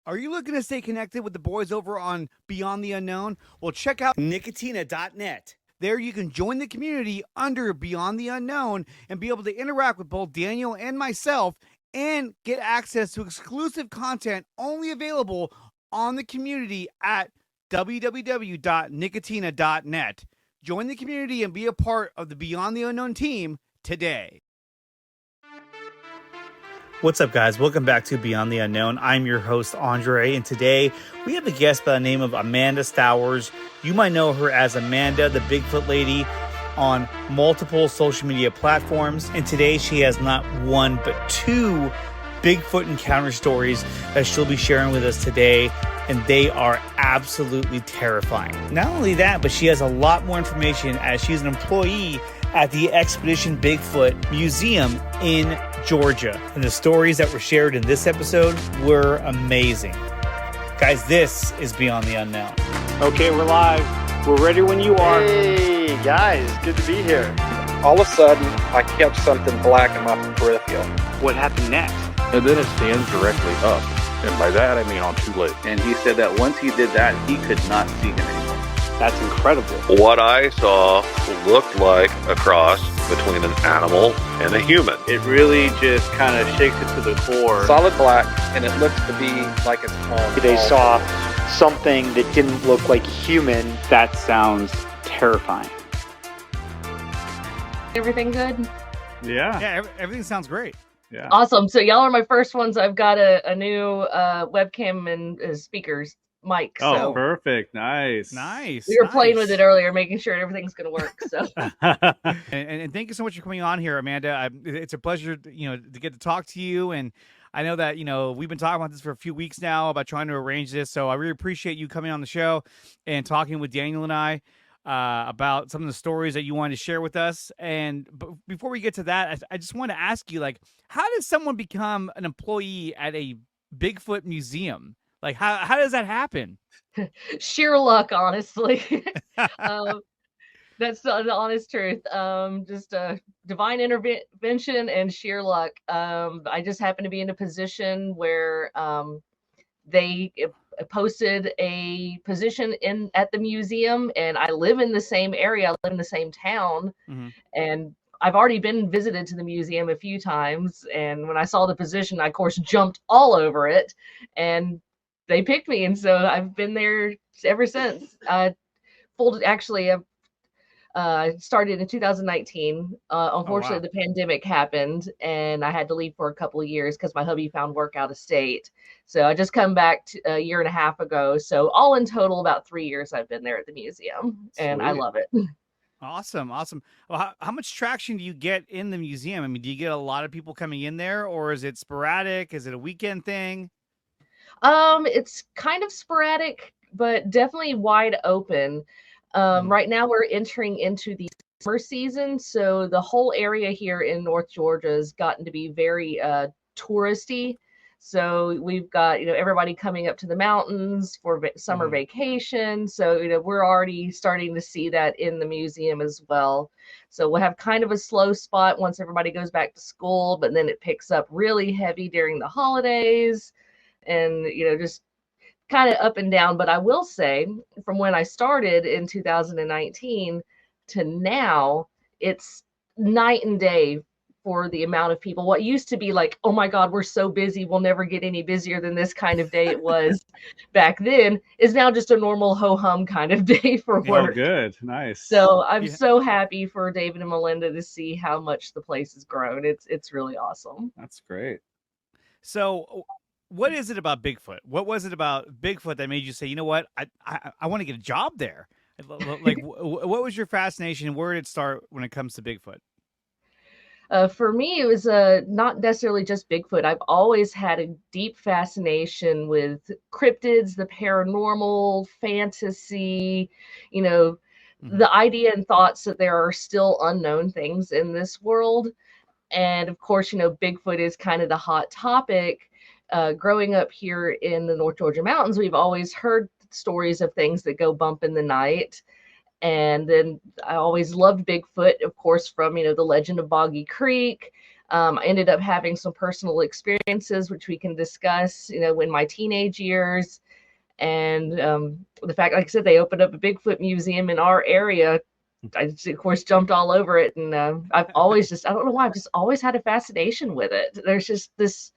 Are you looking to stay connected with the boys over on Beyond the Unknown? Well, check out Nicotina.net. There you can join the community under Beyond the Unknown and be able to interact with both Daniel and myself and get access to exclusive content only available on the community at www.nicotina.net. Join the community and be a part of the Beyond the Unknown team today. What's up, guys? Welcome back to Beyond the Unknown. I'm your host, Andre, and today we have a guest by the name of Amanda Stowers. You might know her as Amanda, the Bigfoot lady, on multiple social media platforms. And today she has not one, but two Bigfoot encounter stories that she'll be sharing with us today, and they are absolutely terrifying. Not only that, but she has a lot more information as she's an employee at the Expedition Bigfoot Museum in Georgia. And the stories that were shared in this episode were amazing. Guys, this is Beyond the Unknown. Okay, we're live. We're ready when you are. Hey, guys, good to be here. All of a sudden, I catch something black in my peripheral. What happened next? And then it stands directly up. And by that, I mean on two legs. And he said that once he did that, he could not see him anymore. That's incredible. What I saw looked like a cross between an animal and a human. It really just kind of shakes it to the core. Solid black, and it looks to be like it's home. They saw something that didn't look like human. That sounds terrifying. Everything good? Yeah, everything sounds great. Yeah. Awesome. So y'all are my first ones. I've got a new webcam and speakers mic. Oh, So perfect. Nice. Nice. we were playing with it earlier, making sure everything's going to work. So And thank you so much for coming on here, Amanda. It's a pleasure, to get to talk to you. And I know that, we've been talking about this for a few weeks now about trying to arrange this. So I really appreciate you coming on the show and talking with Daniel and I about some of the stories that you wanted to share with us. And before we get to that, I just want to ask you, how does someone become an employee at a Bigfoot museum? How does that happen? sheer luck, honestly. That's the honest truth. Just divine intervention and sheer luck. I just happened to be in a position where they posted a position at the museum, and I live in the same area. I live in the same town, and I've already been visited to the museum a few times. And when I saw the position, I of course jumped all over it, and they picked me, and so I've been there ever since. I started in 2019. Unfortunately, The pandemic happened, and I had to leave for a couple of years because my hubby found work out of state. So I just come back a year and a half ago. So all in total, about 3 years I've been there at the museum, and I love it. Awesome. Well, how much traction do you get in the museum? I mean, do you get a lot of people coming in there, or is it sporadic? Is it a weekend thing? It's kind of sporadic, but definitely wide open. Right now we're entering into the summer season, so the whole area here in North Georgia has gotten to be very touristy. So we've got everybody coming up to the mountains for summer vacation. So we're already starting to see that in the museum as well. So we'll have kind of a slow spot once everybody goes back to school, but then it picks up really heavy during the holidays, and just kind of up and down. But I will say, from when I started in 2019 to now, it's night and day for the amount of people. What used to be like, oh my God, we're so busy, we'll never get any busier than this kind of day it was back then, is now just a normal ho-hum kind of day for work. Oh, good. Nice. So I'm so happy for David and Melinda to see how much the place has grown. It's really awesome. That's great. So what is it about Bigfoot? What was it about Bigfoot that made you say, you know what, I want to get a job there? What was your fascination? Where did it start when it comes to Bigfoot? For me, it was not necessarily just Bigfoot. I've always had a deep fascination with cryptids, the paranormal, fantasy, the idea and thoughts that there are still unknown things in this world. And of course, Bigfoot is kind of the hot topic. Growing up here in the North Georgia mountains, we've always heard stories of things that go bump in the night. And then I always loved Bigfoot, of course, from, the legend of Boggy Creek. I ended up having some personal experiences, which we can discuss, in my teenage years. And the fact, like I said, they opened up a Bigfoot museum in our area. I just, of course, jumped all over it. And I've always I don't know why, I've just always had a fascination with it. There's just this,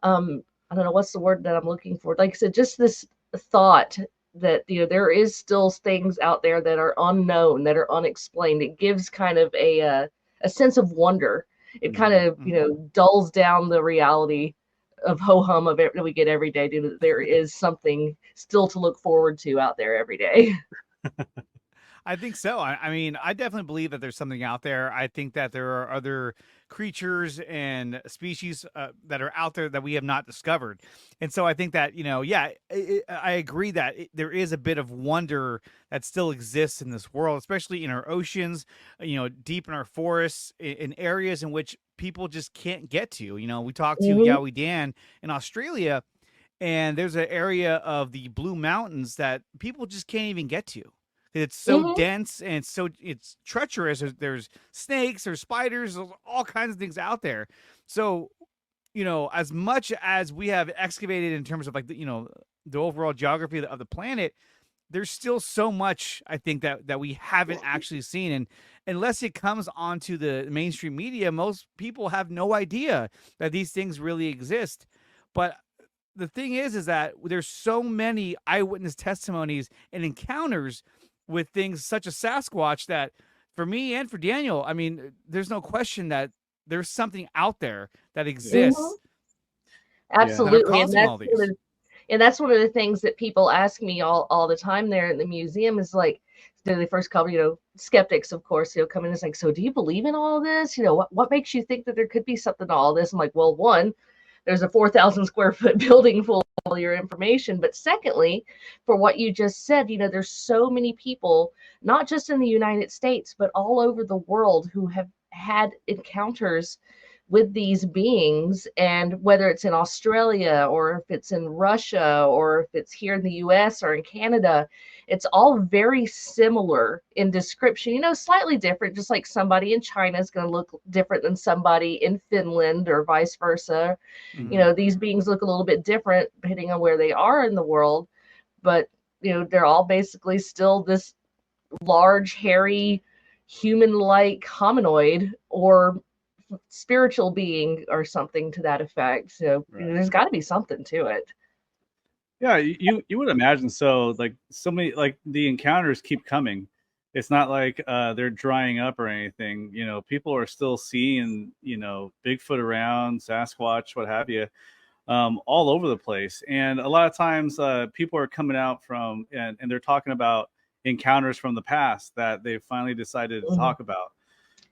I don't know what's the word that I'm looking for. Like I said, just this thought that, there is still things out there that are unknown, that are unexplained. It gives kind of a sense of wonder. It kind of, dulls down the reality of ho-hum of it that we get every day. There is something still to look forward to out there every day. I think so. I mean, I definitely believe that there's something out there. I think that there are other creatures and species that are out there that we have not discovered. And so I think that, I agree that there is a bit of wonder that still exists in this world, especially in our oceans, deep in our forests, in areas in which people just can't get to. We talked to Yowie Dan in Australia, and there's an area of the Blue Mountains that people just can't even get to. It's so dense and it's treacherous. There's snakes, there's spiders, there's all kinds of things out there. So, as much as we have excavated in terms of like the overall geography of the planet, there's still so much, I think, that we haven't actually seen. And unless it comes onto the mainstream media, most people have no idea that these things really exist. But the thing is that there's so many eyewitness testimonies and encounters with things such as Sasquatch that, for me and for Daniel, I mean, there's no question that there's something out there that exists. Absolutely. Yeah. And that's one of the things that people ask me all the time there in the museum is like, they first come, skeptics, of course, come in and it's like, so do you believe in all of this? What makes you think that there could be something to all this? I'm like, well, one, there's a 4,000 square foot building full of all your information. But secondly, for what you just said, there's so many people, not just in the United States, but all over the world who have had encounters with these beings. And whether it's in Australia or if it's in Russia or if it's here in the US or in Canada, it's all very similar in description, slightly different, just like somebody in China is going to look different than somebody in Finland or vice versa. These beings look a little bit different depending on where they are in the world, but they're all basically still this large, hairy, human-like hominoid or spiritual being or something to that effect. So there's got to be something to it. Yeah, you would imagine so. Like so many, like the encounters keep coming. It's not like they're drying up or anything. People are still seeing Bigfoot around, Sasquatch, what have you, all over the place. And a lot of times people are coming out from and they're talking about encounters from the past that they finally decided to talk about.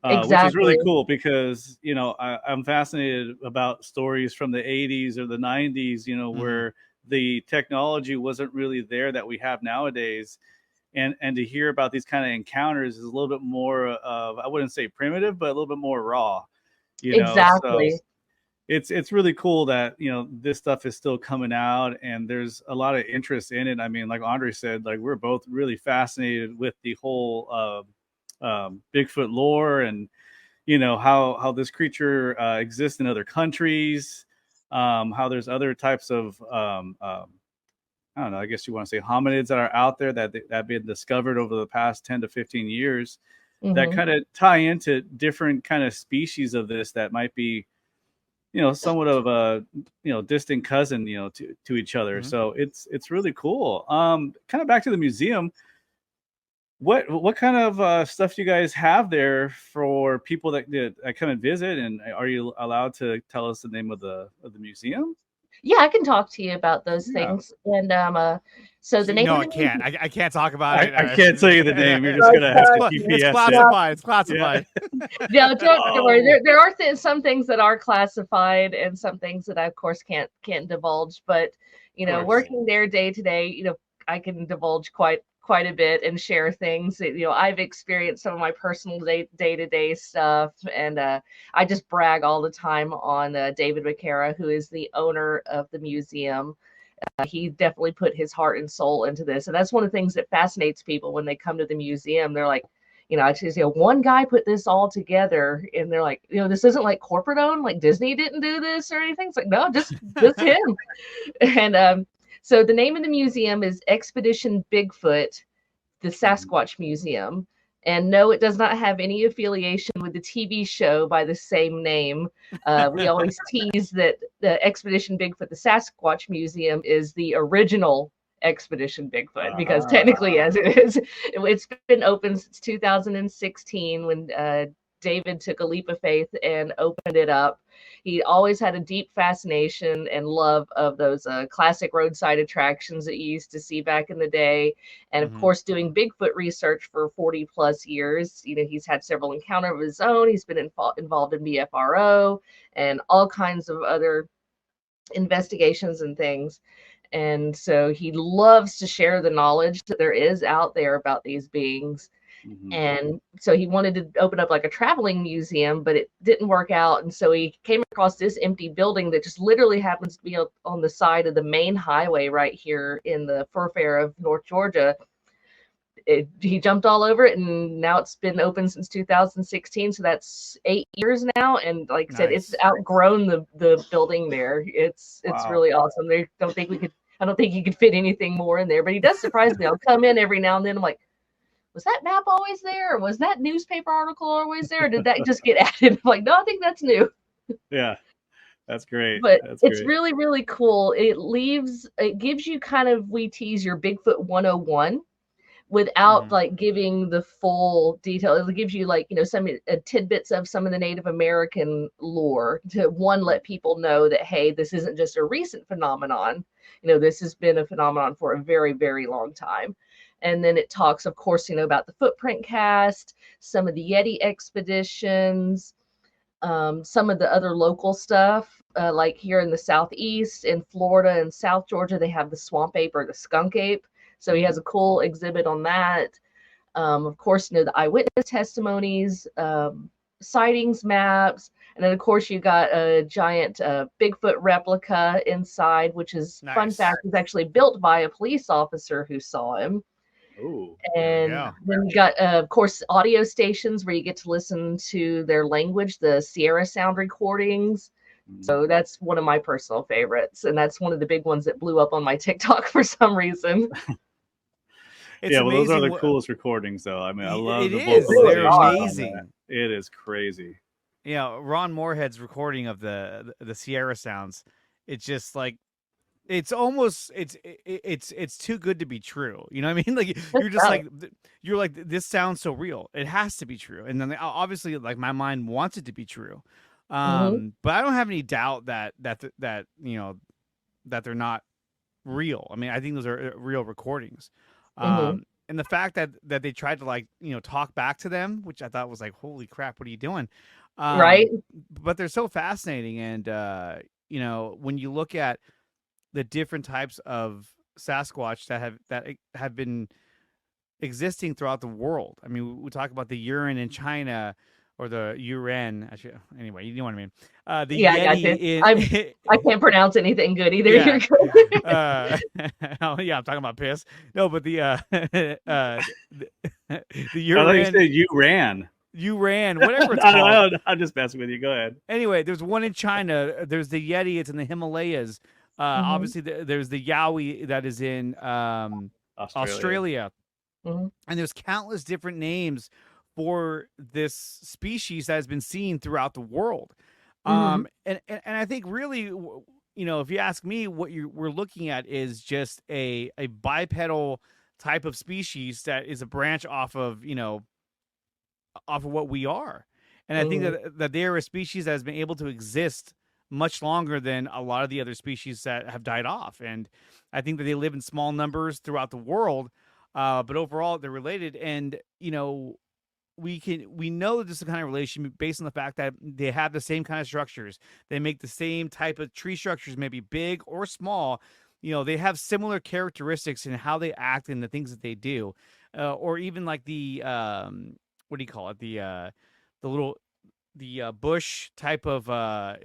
Which is really cool because I'm fascinated about stories from the 80s or the 90s, where the technology wasn't really there that we have nowadays, and to hear about these kind of encounters is a little bit more of, I wouldn't say primitive, but a little bit more raw. Exactly. So it's really cool that this stuff is still coming out and there's a lot of interest in it. I mean, like Andre said, like we're both really fascinated with the whole Bigfoot lore and how this creature exists in other countries, how there's other types of I don't know, I guess you want to say hominids that are out there that have been discovered over the past 10 to 15 years that kind of tie into different kind of species of this that might be somewhat of a distant cousin to each other. So it's really cool. Kind of back to the museum. What kind of stuff do you guys have there for people that come and visit? And are you allowed to tell us the name of the museum? Yeah, I can talk to you about those things. And so the name. No, I can't. I can't talk about it. I can't tell you the name. You're just gonna have to GPS It's classified. It's classified. No, don't worry. There are some things that are classified, and some things that I, of course, can't divulge. But working there day to day, I can divulge quite a bit and share things. I've experienced some of my personal day-to-day stuff, and I just brag all the time on David McCara, who is the owner of the museum. He definitely put his heart and soul into this, and that's one of the things that fascinates people when they come to the museum. They're like, you know, I just, one guy put this all together, and they're like, this isn't like corporate owned, like Disney didn't do this or anything. It's like, no, just him. And so the name of the museum is Expedition Bigfoot, the Sasquatch Museum. And no, it does not have any affiliation with the TV show by the same name. We always tease that the Expedition Bigfoot, the Sasquatch Museum, is the original Expedition Bigfoot, because technically, as it is, it's been open since 2016 when David took a leap of faith and opened it up. He always had a deep fascination and love of those classic roadside attractions that you used to see back in the day. And of course, doing Bigfoot research for 40 plus years, he's had several encounters of his own. He's been involved in BFRO and all kinds of other investigations and things. And so he loves to share the knowledge that there is out there about these beings. And so he wanted to open up like a traveling museum, but it didn't work out. And so he came across this empty building that just literally happens to be on the side of the main highway right here in the fur fair of North Georgia. He jumped all over it, and now it's been open since 2016. So that's 8 years now. And like I said, it's outgrown the building there. It's really awesome. I don't think you could fit anything more in there, but he does surprise me. I'll come in every now and then. I'm like, was that map always there? Or was that newspaper article always there? Or did that just get added? I'm like, no, I think that's new. Yeah, that's great. But that's it's great. really, really cool. It gives you kind of, we tease your Bigfoot 101 without like giving the full detail. It gives you like, some tidbits of some of the Native American lore to let people know that, hey, this isn't just a recent phenomenon. This has been a phenomenon for a very, very long time. And then it talks, of course, about the footprint cast, some of the Yeti expeditions, some of the other local stuff, like here in the Southeast, in Florida and South Georgia, they have the swamp ape or the skunk ape. So he has a cool exhibit on that. Of course, the eyewitness testimonies, sightings maps. And then, of course, you got a giant Bigfoot replica inside, which is, fun fact, is actually built by a police officer who saw him. Ooh, and then you got, of course, audio stations where you get to listen to their language, the Sierra sound recordings. So that's one of my personal favorites. And that's one of the big ones that blew up on my TikTok for some reason. Those are the coolest recordings, though. I mean, I love the vocalization. They're amazing. It is crazy. Yeah, Ron Moorhead's recording of the Sierra sounds. It's just like, it's almost it's too good to be true. You know what I mean? Like you're like this sounds so real. It has to be true. And then obviously, like, my mind wants it to be true. But I don't have any doubt that they're not real. I mean, I think those are real recordings. And the fact that they tried to talk back to them, which I thought was like, holy crap, what are you doing? Right. But they're so fascinating. And, when you look at the different types of Sasquatch that have been existing throughout the world. I mean, we talk about the urine in China, or the Uren. Anyway, you know what I mean. The Yeti I can't pronounce anything good either. Yeah. I'm talking about piss. No, but the Uren. You ran, whatever it's called. I'm just messing with you. Go ahead. Anyway, there's one in China. There's the Yeti. It's in the Himalayas. Obviously, there's the Yowie that is in Australia. And there's countless different names for this species that has been seen throughout the world. And I think really, if you ask me, what we're looking at is just a bipedal type of species that is a branch off of what we are. And I think that they are a species that has been able to exist much longer than a lot of the other species that have died off. And I think that they live in small numbers throughout the world, but overall they're related. And, we know that this is the kind of relation based on the fact that they have the same kind of structures. They make the same type of tree structures, maybe big or small. They have similar characteristics in how they act and the things that they do, or even like the, what do you call it? The bush type of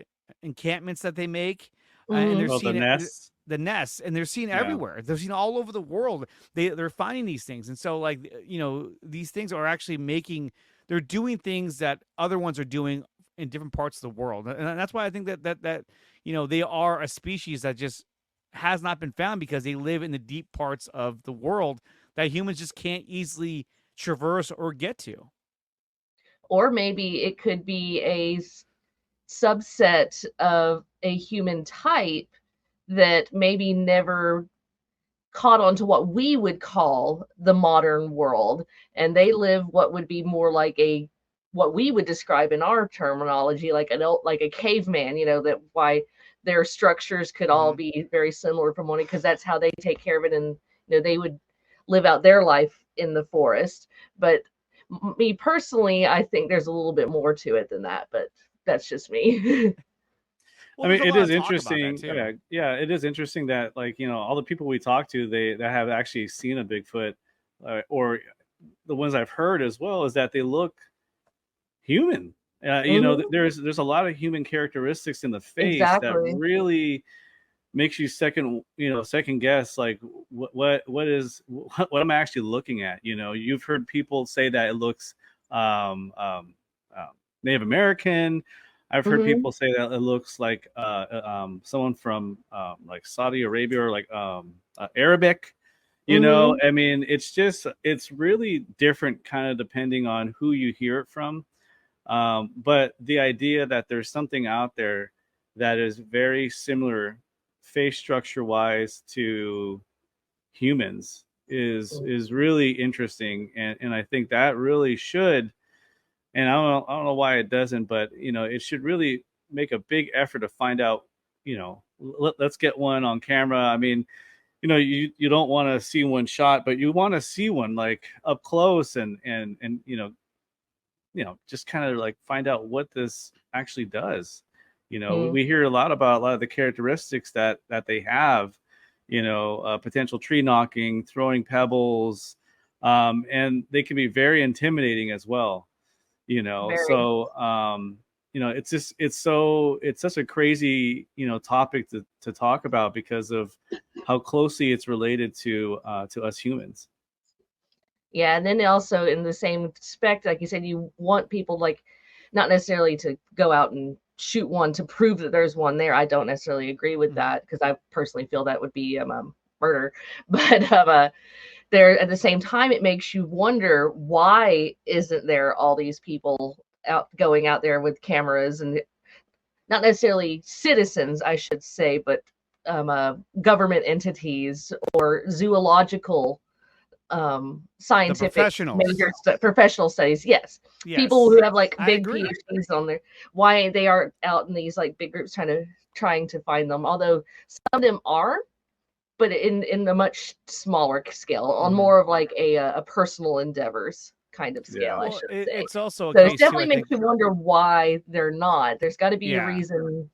encampments that they make. And they're the nests. the nests, and they're seen everywhere. They're seen all over the world. They're finding these things, and so like these things are actually they're doing things that other ones are doing in different parts of the world, and that's why I think that they are a species that just has not been found because they live in the deep parts of the world that humans just can't easily traverse or get to. Or maybe it could be a subset of a human type that maybe never caught on to what we would call the modern world, and they live what would be more like what we would describe in our terminology like a caveman, that why their structures could all be very similar from one, because that's how they take care of it, and they would live out their life in the forest. But me personally, I think there's a little bit more to it than that, but that's just me. I mean, it is interesting. Yeah, it is interesting that all the people we talk to, that have actually seen a Bigfoot, or the ones I've heard as well, is that they look human. There's a lot of human characteristics in the face that really makes you second guess like what am I actually looking at. You've heard people say that it looks Native American. I've heard people say that it looks like someone from like Saudi Arabia, or like Arabic. I mean, it's really different kind of depending on who you hear it from. But the idea that there's something out there that is very similar face structure wise to humans is really interesting. And I think that really should, and I don't know why it doesn't, but it should really make a big effort to find out, let's get one on camera. I mean, you don't want to see one shot, but you want to see one like up close and just kind of like find out what this actually does. We hear a lot of the characteristics that they have, potential tree knocking, throwing pebbles, and they can be very intimidating as well. So it's such a crazy topic to talk about because of how closely it's related to us humans. Yeah, and then also in the same respect, like you said, you want people like not necessarily to go out and shoot one to prove that there's one there. I don't necessarily agree with that, because I personally feel that would be murder. But there at the same time, it makes you wonder, why isn't there all these people going out there with cameras, and not necessarily citizens, I should say, but government entities or zoological scientific professional studies. Yes. People who have like big PhDs on there, why they are out in these like big groups trying to find them, although some of them are, but in a much smaller scale, on more of like a personal endeavors kind of scale. I should say. It's also so it definitely makes you wonder why they're not. There's got to be a reason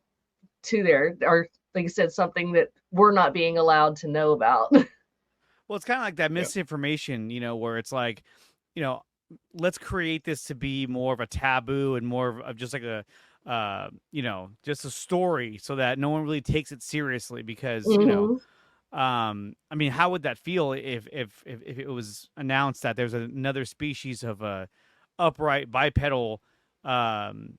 to there, or like you said, something that we're not being allowed to know about. Well, it's kind of like that misinformation, where it's like, let's create this to be more of a taboo and more of just like a, just a story, so that no one really takes it seriously. Because, I mean, how would that feel if it was announced that there's another species of a upright bipedal Bigfoot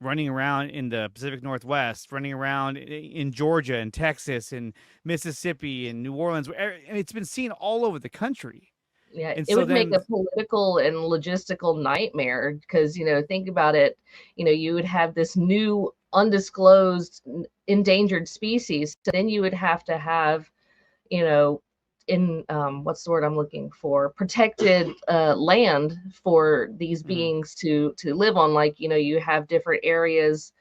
running around in the Pacific Northwest, running around in Georgia and Texas and Mississippi and New Orleans, and it's been seen all over the country. Yeah, and it would make a political and logistical nightmare, because, think about it, you would have this new undisclosed endangered species. So then you would have to have, in what's the word I'm looking for, protected land for these beings to live on. Like, you have different areas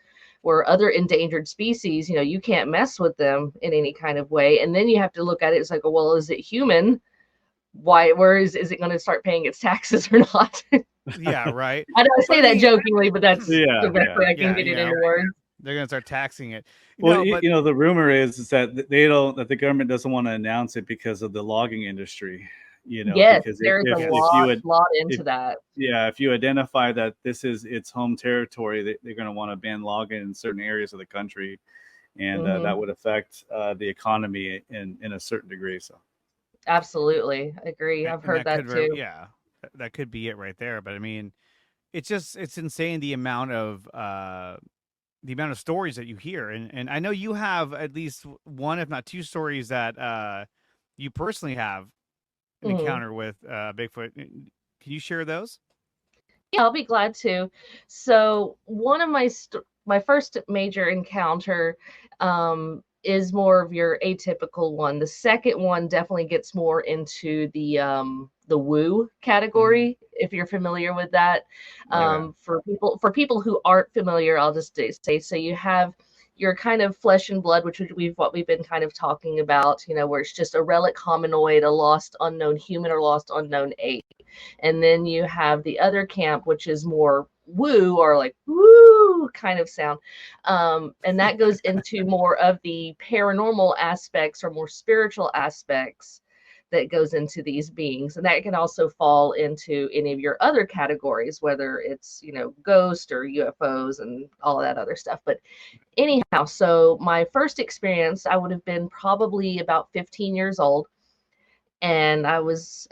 where other endangered species, you can't mess with them in any kind of way. And then you have to look at it, it's like, well, is it human? Where is it going to start paying its taxes or not? Yeah, right. I don't say that jokingly, but that's the best way I can get it into words. They're going to start taxing it. The rumor is that that the government doesn't want to announce it because of the logging industry. Yes, because there's a lot into that. Yeah, if you identify that this is its home territory, they're going to want to ban logging in certain areas of the country. and that would affect the economy in a certain degree. So Absolutely agree. I've heard that too. Yeah, that could be it right there. But I mean, it's insane the amount of stories that you hear, and I know you have at least one, if not two, stories that you personally have an encounter with Bigfoot. Can you share those? Yeah, I'll be glad to. So one of my first major encounter is more of your atypical one. The second one definitely gets more into the woo category, if you're familiar with that. For people who aren't familiar, I'll just say, so you have your kind of flesh and blood, which what we've been kind of talking about, where it's just a relic hominoid, a lost unknown human or lost unknown ape. And then you have the other camp, which is more woo, or like woo kind of sound. And that goes into more of the paranormal aspects or more spiritual aspects that goes into these beings. And that can also fall into any of your other categories, whether it's, ghost or UFOs and all of that other stuff. But anyhow, so my first experience, I would have been probably about 15 years old. And I was,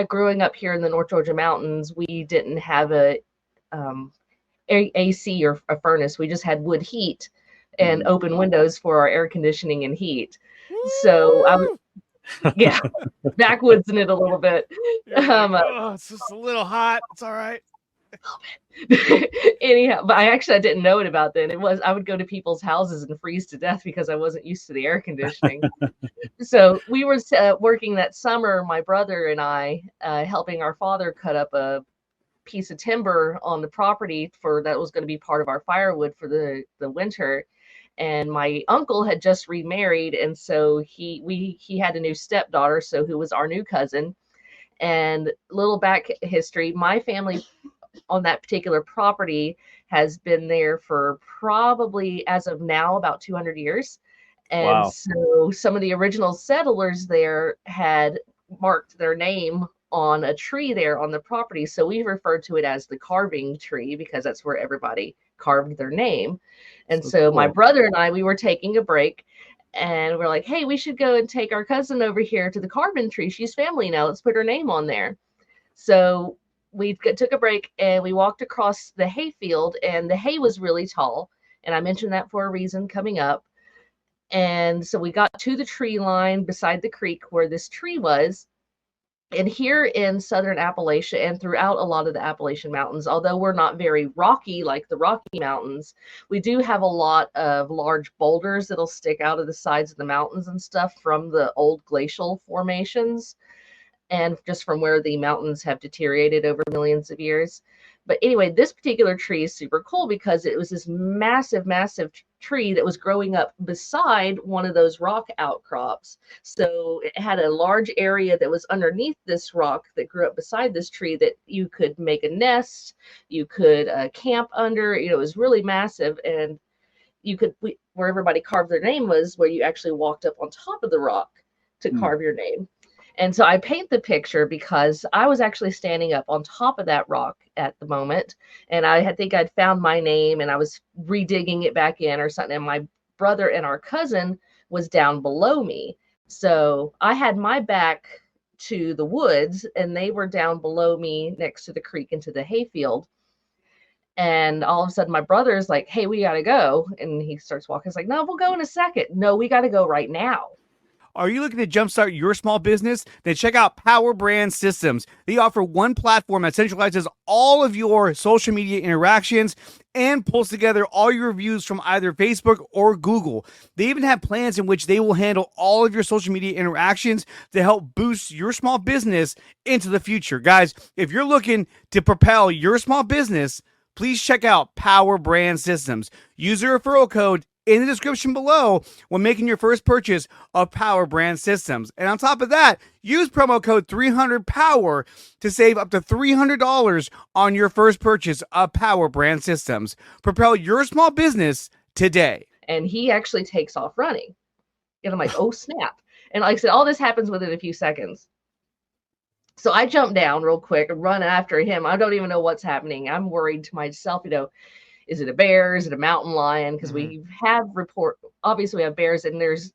growing up here in the North Georgia mountains, we didn't have a AC or a furnace. We just had wood heat and open windows for our air conditioning and heat. So I was, backwoods in it a little bit. It's just a little hot. It's all right. Anyhow, but I didn't know it about then. I would go to people's houses and freeze to death because I wasn't used to the air conditioning. So we were working that summer, my brother and I, helping our father cut up a piece of timber on the property that was going to be part of our firewood for the winter. And my uncle had just remarried, and so he had a new stepdaughter, so who was our new cousin. And little back history, my family on that particular property has been there for probably, as of now, about 200 years. And so some of the original settlers there had marked their name on a tree there on the property. So we referred to it as the carving tree because that's where everybody carved their name. And so my brother and I, we were taking a break, and we're like, hey, we should go and take our cousin over here to the carving tree. She's family now. Let's put her name on there. So we took a break and we walked across the hay field, and the hay was really tall. And I mentioned that for a reason coming up. And so we got to the tree line beside the creek where this tree was. And here in Southern Appalachia and throughout a lot of the Appalachian Mountains, although we're not very rocky like the Rocky Mountains, we do have a lot of large boulders that'll stick out of the sides of the mountains and stuff from the old glacial formations and just from where the mountains have deteriorated over millions of years. But anyway, this particular tree is super cool because it was this massive, massive tree that was growing up beside one of those rock outcrops. So it had a large area that was underneath this rock that grew up beside this tree that you could make a nest, you could camp under. It was really massive. And you could, where everybody carved their name was where you actually walked up on top of the rock to carve your name. And so I paint the picture because I was actually standing up on top of that rock at the moment. And I think I'd found my name and I was redigging it back in or something. And my brother and our cousin was down below me. So I had my back to the woods and they were down below me next to the creek into the hayfield. And all of a sudden my brother's like, hey, we got to go. And he starts walking. He's like, no, we'll go in a second. No, we got to go right now. Are you looking to jumpstart your small business? Then check out PowerBrandSystems. They offer one platform that centralizes all of your social media interactions and pulls together all your reviews from either Facebook or Google. They even have plans in which they will handle all of your social media interactions to help boost your small business into the future. Guys, if you're looking to propel your small business, please check out PowerBrandSystems. Use the referral code in the description below when making your first purchase of PowerBrandSystems. And on top of that, use promo code 300POWER to save up to $300 on your first purchase of PowerBrandSystems. Propel your small business today. And he actually takes off running. And I'm like, oh, snap. And like I said, all this happens within a few seconds. So I jump down real quick and run after him. I don't even know what's happening. I'm worried to myself, is it a bear? Is it a mountain lion? Because we have obviously we have bears, and there's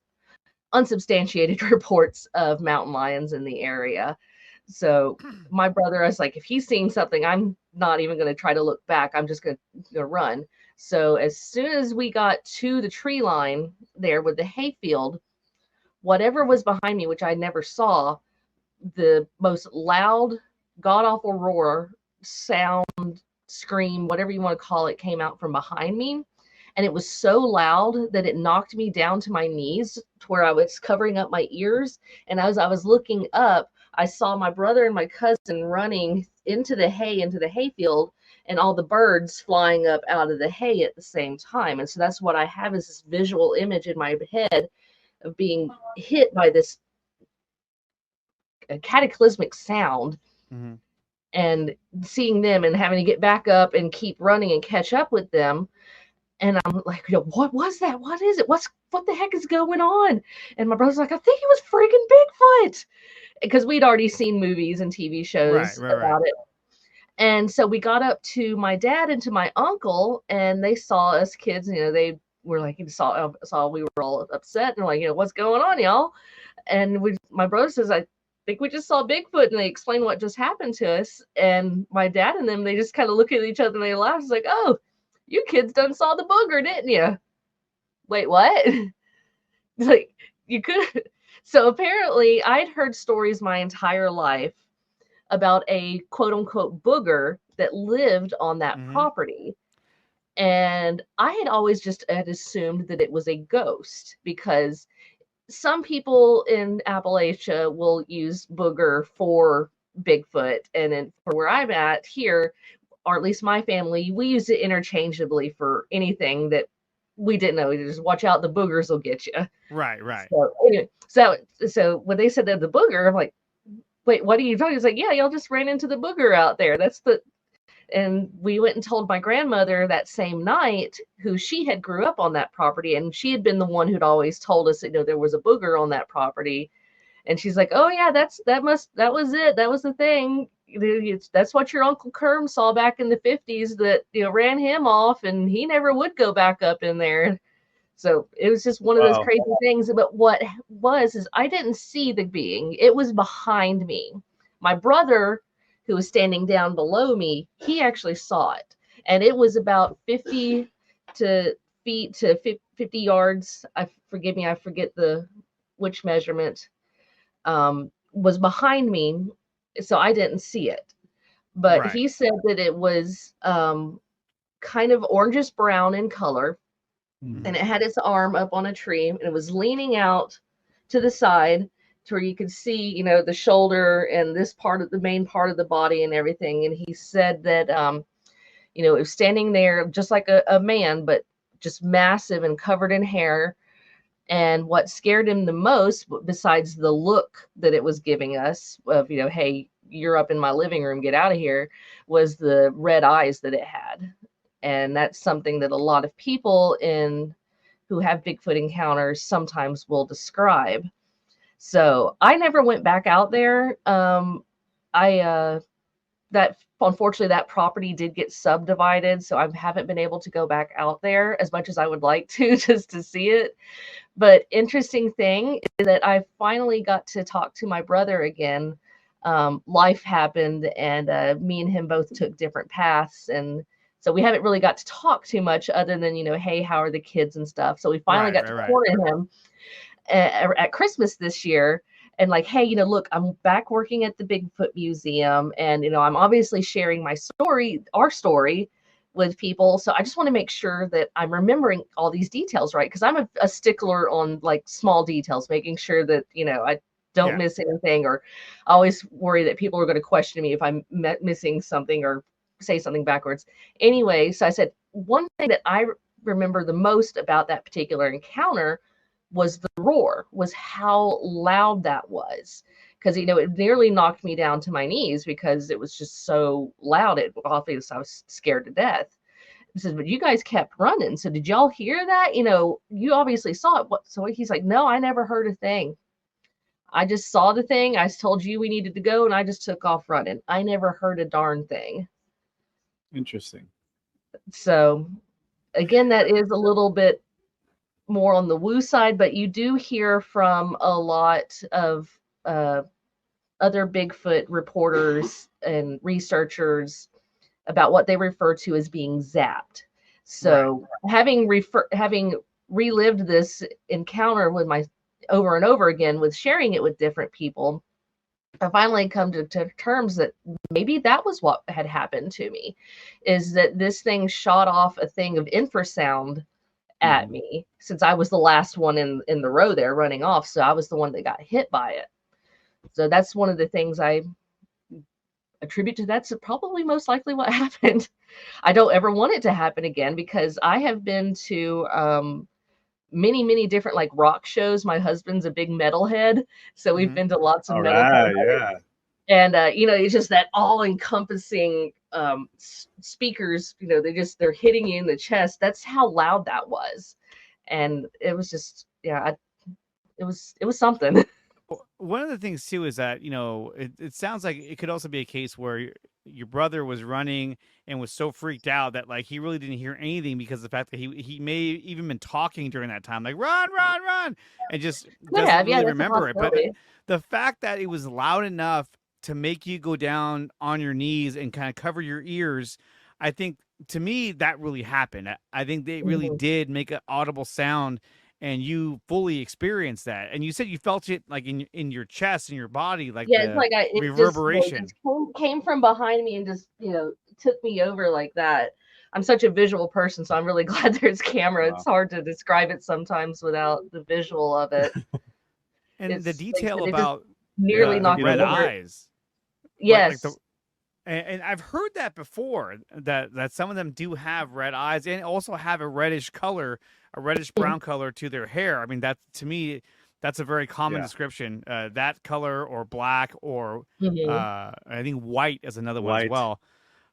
unsubstantiated reports of mountain lions in the area. So my brother, I was like, if he's seeing something, I'm not even going to try to look back. I'm just going to run. So as soon as we got to the tree line there with the hayfield, whatever was behind me, which I never saw, the most loud, god-awful roar, sound, scream, whatever you want to call it, came out from behind me. And it was so loud that it knocked me down to my knees to where I was covering up my ears. And as I was looking up, I saw my brother and my cousin running into the hayfield, and all the birds flying up out of the hay at the same time. And so that's what I have, is this visual image in my head of being hit by this cataclysmic sound, and seeing them and having to get back up and keep running and catch up with them. And I'm like, what was that? What is it? What the heck is going on? And my brother's like, I think it was freaking Bigfoot. Because we'd already seen movies and TV shows about it. And so we got up to my dad and to my uncle, and they saw us kids, they were like, saw we were all upset, and like, what's going on, y'all? And my brother says, I think we just saw Bigfoot, and they explained what just happened to us. And my dad and them, they just kind of look at each other and they laugh. It's like, oh, you kids done saw the booger, didn't you? Wait, what? Like, you could. So apparently I'd heard stories my entire life about a quote unquote booger that lived on that property. And I had always just had assumed that it was a ghost, because some people in Appalachia will use booger for Bigfoot. And for where I'm at here, or at least my family, we use it interchangeably for anything that we didn't know. You just watch out, the boogers will get you. Right. So anyway, so when they said that the booger, I'm like, wait, what are you talking? He's like, yeah, y'all just ran into the booger out there. And we went and told my grandmother that same night, who she had grew up on that property, and she had been the one who'd always told us, there was a booger on that property. And she's like, oh yeah, that was it. That was the thing. That's what your Uncle Kerm saw back in the 50s that, ran him off, and he never would go back up in there. So it was just one of those crazy things. But what is I didn't see the being. It was behind me. My brother, who was standing down below me, he actually saw it. And it was about 50 yards. Forgive me, I forget which measurement was behind me. So I didn't see it. But he said that it was kind of orangish brown in color. And it had its arm up on a tree, and it was leaning out to the side to where you could see, the shoulder and this part of the main part of the body and everything. And he said that, it was standing there just like a man, but just massive and covered in hair. And what scared him the most, besides the look that it was giving us of, hey, you're up in my living room, get out of here, was the red eyes that it had. And that's something that a lot of people who have Bigfoot encounters sometimes will describe. So I never went back out there. Unfortunately, that property did get subdivided, so I haven't been able to go back out there as much as I would like to, just to see it. But interesting thing is that I finally got to talk to my brother again. Life happened, and me and him both took different paths, and so we haven't really got to talk too much other than, hey, how are the kids and stuff. So we finally got to corner him at Christmas this year. And like, hey, look, I'm back working at the Bigfoot Museum, and, I'm obviously sharing our story with people. So I just want to make sure that I'm remembering all these details right, because I'm a stickler on like small details, making sure that, I don't miss anything, or I always worry that people are going to question me if I'm missing something or say something backwards. Anyway, so I said, one thing that I remember the most about that particular encounter was the roar, was how loud that was. Because, it nearly knocked me down to my knees because it was just so loud. Obviously, I was scared to death. He says, but you guys kept running. So did y'all hear that? You obviously saw it. So he's like, no, I never heard a thing. I just saw the thing. I told you we needed to go, and I just took off running. I never heard a darn thing. Interesting. So again, that is a little bit more on the woo side, but you do hear from a lot of other Bigfoot reporters and researchers about what they refer to as being zapped. So having relived this encounter with my over and over again with sharing it with different people, I finally come to terms that maybe that was what had happened to me, is that this thing shot off a thing of infrasound at me, since I was the last one in the row there running off. So I was the one that got hit by it. So that's one of the things I attribute to that's probably most likely what happened. I don't ever want it to happen again, because I have been to many different like rock shows. My husband's a big metalhead, so we've been to lots of metal concerts. And it's just that all-encompassing speakers, they're hitting you in the chest. That's how loud that was. And it was just, it was something. One of the things too is that it sounds like it could also be a case where your brother was running and was so freaked out that like he really didn't hear anything, because of the fact that he may even been talking during that time, like run, and just doesn't really remember it. But the fact that it was loud enough to make you go down on your knees and kind of cover your ears, I think to me that really happened. I think they really did make an audible sound. And you fully experienced that, and you said you felt it like in your chest and your body, like it's like reverberation just came from behind me and just took me over like that. I'm such a visual person, so I'm really glad there's camera. Wow. It's hard to describe it sometimes without the visual of it. And the detail about nearly knocked red eyes. Yes. And I've heard that before, that some of them do have red eyes and also have a reddish color, a reddish brown color to their hair. I mean, that to me, that's a very common description. That color or black or I think white is another one as well.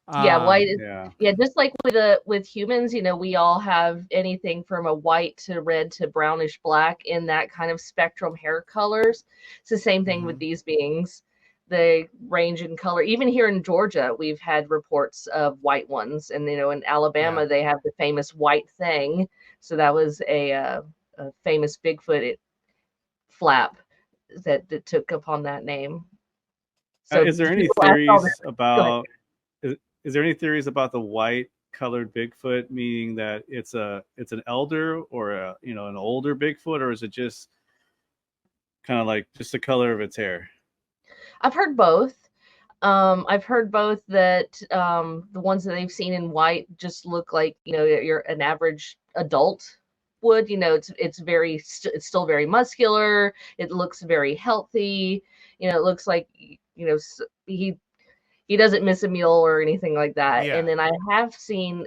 White is just like with humans, we all have anything from a white to red to brownish black in that kind of spectrum hair colors. It's the same thing with these beings. They range in color. Even here in Georgia, we've had reports of white ones, and in Alabama they have the famous white thing. So that was a famous Bigfoot flap that took upon that name. So is there any theories about? Is there any theories about the white colored Bigfoot, meaning that it's an elder or an older Bigfoot, or is it just kind of like just the color of its hair? I've heard both. I've heard both that the ones that they've seen in white just look like you're an average adult would. It's still very muscular. It looks very healthy. It looks like he doesn't miss a meal or anything like that. And then I have seen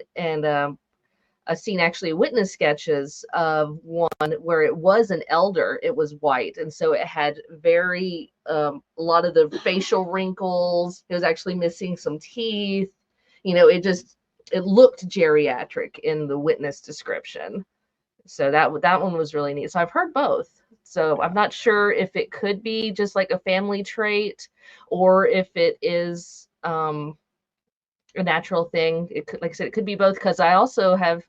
I've seen actually witness sketches of one where it was an elder. It was white, and so it had very a lot of the facial wrinkles. It was actually missing some teeth. It looked geriatric in the witness description. So that one was really neat. So I've heard both. So I'm not sure if it could be just like a family trait, or if it is a natural thing. It could, like I said, it could be both, because I also have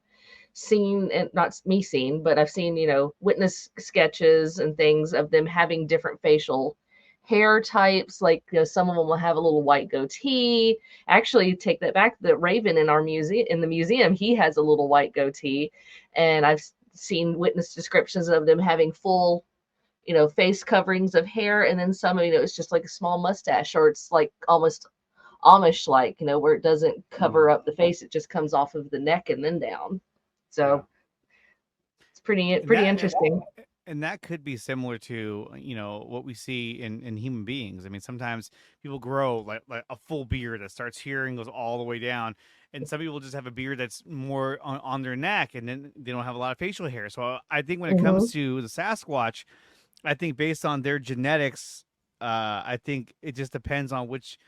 seen, and not me seen, but I've seen, witness sketches and things of them having different facial hair types. Like, some of them will have a little white goatee. Actually, take that back. The Raven in the museum, he has a little white goatee, and I've seen witness descriptions of them having full, face coverings of hair, and then some, it's just like a small mustache, or it's like almost Amish-like, where it doesn't cover up the face; it just comes off of the neck and then down. So it's pretty interesting. And that could be similar to, what we see in human beings. I mean, sometimes people grow like a full beard that starts here and goes all the way down. And some people just have a beard that's more on their neck, and then they don't have a lot of facial hair. So I think when it comes to the Sasquatch, I think based on their genetics, I think it just depends on which,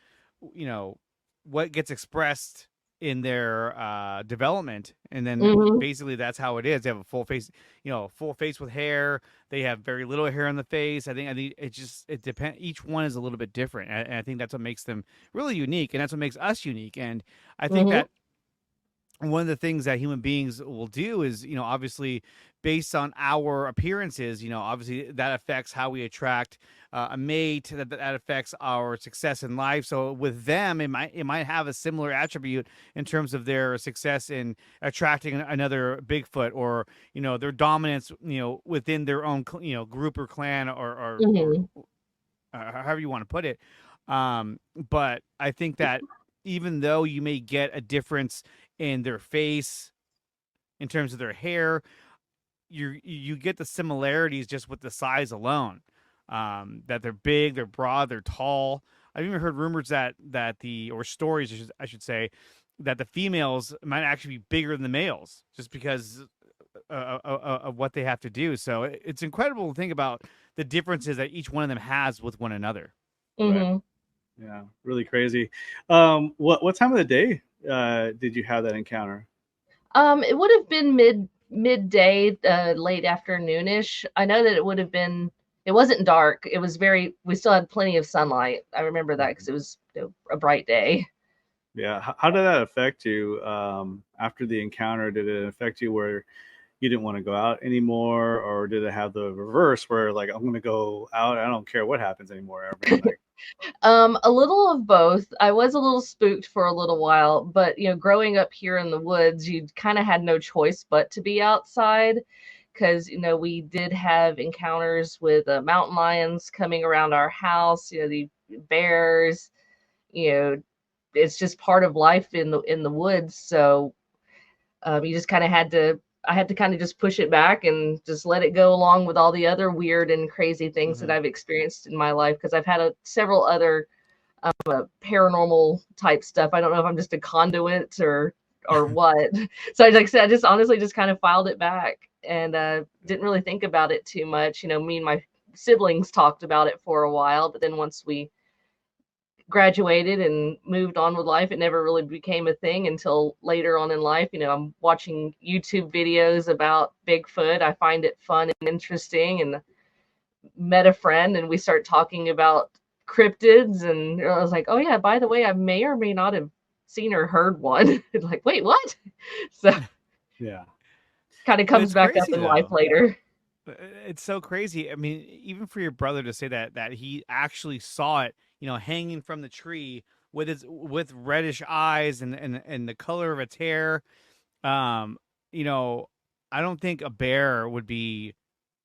what gets expressed in their development, and then basically that's how it is. They have a full face, full face with hair. They have very little hair on the face. I think it depends. Each one is a little bit different, and I think that's what makes them really unique, and that's what makes us unique. And I think that one of the things that human beings will do is, obviously based on our appearances, obviously that affects how we attract a mate, that affects our success in life. So with them, it might have a similar attribute in terms of their success in attracting another Bigfoot, or, their dominance, within their own, group or clan, or however you want to put it. But I think that even though you may get a difference in their face in terms of their hair, you get the similarities just with the size alone. That they're big, they're broad, they're tall. I've even heard rumors that or stories, I should say, that the females might actually be bigger than the males just because of what they have to do. So it's incredible to think about the differences that each one of them has with one another. Right. Yeah, really crazy. What time of the day did you have that encounter? It would have been midday, late afternoonish. I know that it would have been. It wasn't dark. It was we still had plenty of sunlight. I remember that because it was a bright day. Yeah. How did that affect you after the encounter? Did it affect you where you didn't want to go out anymore, or did it have the reverse where like, I'm going to go out, I don't care what happens anymore? I mean, like, a little of both. I was a little spooked for a little while, but growing up here in the woods, you kind of had no choice but to be outside, because we did have encounters with mountain lions coming around our house. The bears. It's just part of life in the woods. So you just kind of had to. I had to kind of just push it back and just let it go along with all the other weird and crazy things that I've experienced in my life, because I've had several other paranormal type stuff. I don't know if I'm just a conduit or what. So like I said, I just honestly just kind of filed it back and didn't really think about it too much. Me and my siblings talked about it for a while, but then once we graduated and moved on with life, it never really became a thing until later on in life. I'm watching YouTube videos about Bigfoot. I find it fun and interesting, and met a friend and we start talking about cryptids, and I was like, oh yeah, by the way, I may or may not have seen or heard one. Like, wait, what? So yeah, kind of comes back up in life later. It's so crazy. I mean, even for your brother to say that he actually saw it, hanging from the tree with reddish eyes and the color of its hair. I don't think a bear would be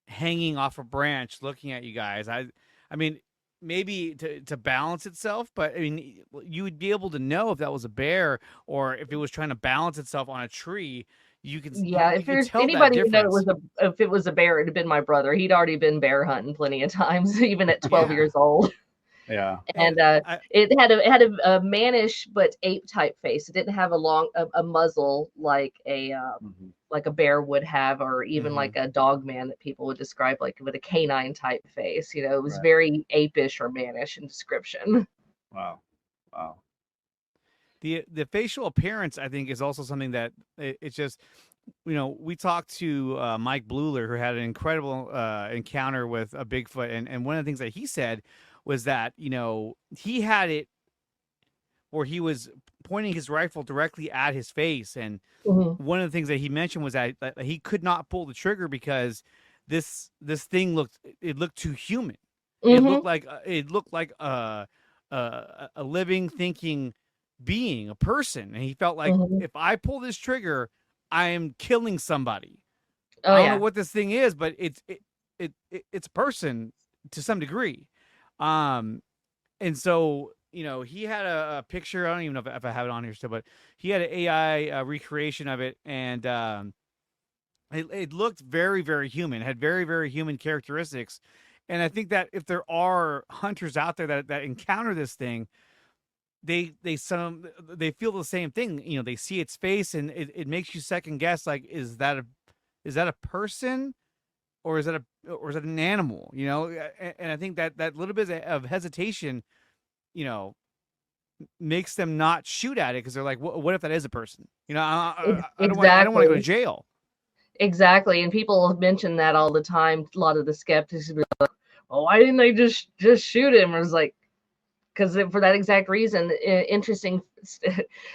hanging off a branch looking at you guys. I mean, maybe to balance itself, but I mean, you would be able to know if that was a bear or if it was trying to balance itself on a tree. You could, if there's anybody who knows if it was a bear, it'd have been my brother. He'd already been bear hunting plenty of times, even at 12 years old. Yeah. And it had a mannish but ape type face. It didn't have a muzzle like a bear would have, or even like a dog man that people would describe like with a canine type face. It was very apish or mannish in description. Wow. The facial appearance, I think, is also something that it's just, we talked to Mike Bluler, who had an incredible encounter with a Bigfoot. And one of the things that he said was that, he had it where he was pointing his rifle directly at his face. And one of the things that he mentioned was that he could not pull the trigger because this thing looked too human. It looked like a living, thinking being, a person, and he felt like if I pull this trigger, I am killing somebody. I don't know what this thing is, but it's a person to some degree. And so he had a picture. I don't even know if I have it on here still, but he had an AI recreation of it, and it looked very, very human. It had very, very human characteristics. And I think that if there are hunters out there that encounter this thing, they feel the same thing. They see its face, and it makes you second guess, like, is that a person, or is that an animal? And I think that little bit of hesitation, makes them not shoot at it, because they're like, what if that is a person? I don't want to go to jail. Exactly. And people have mentioned that all the time. A lot of the skeptics will be like, oh, why didn't they just shoot him? Or it's like, because for that exact reason, interesting,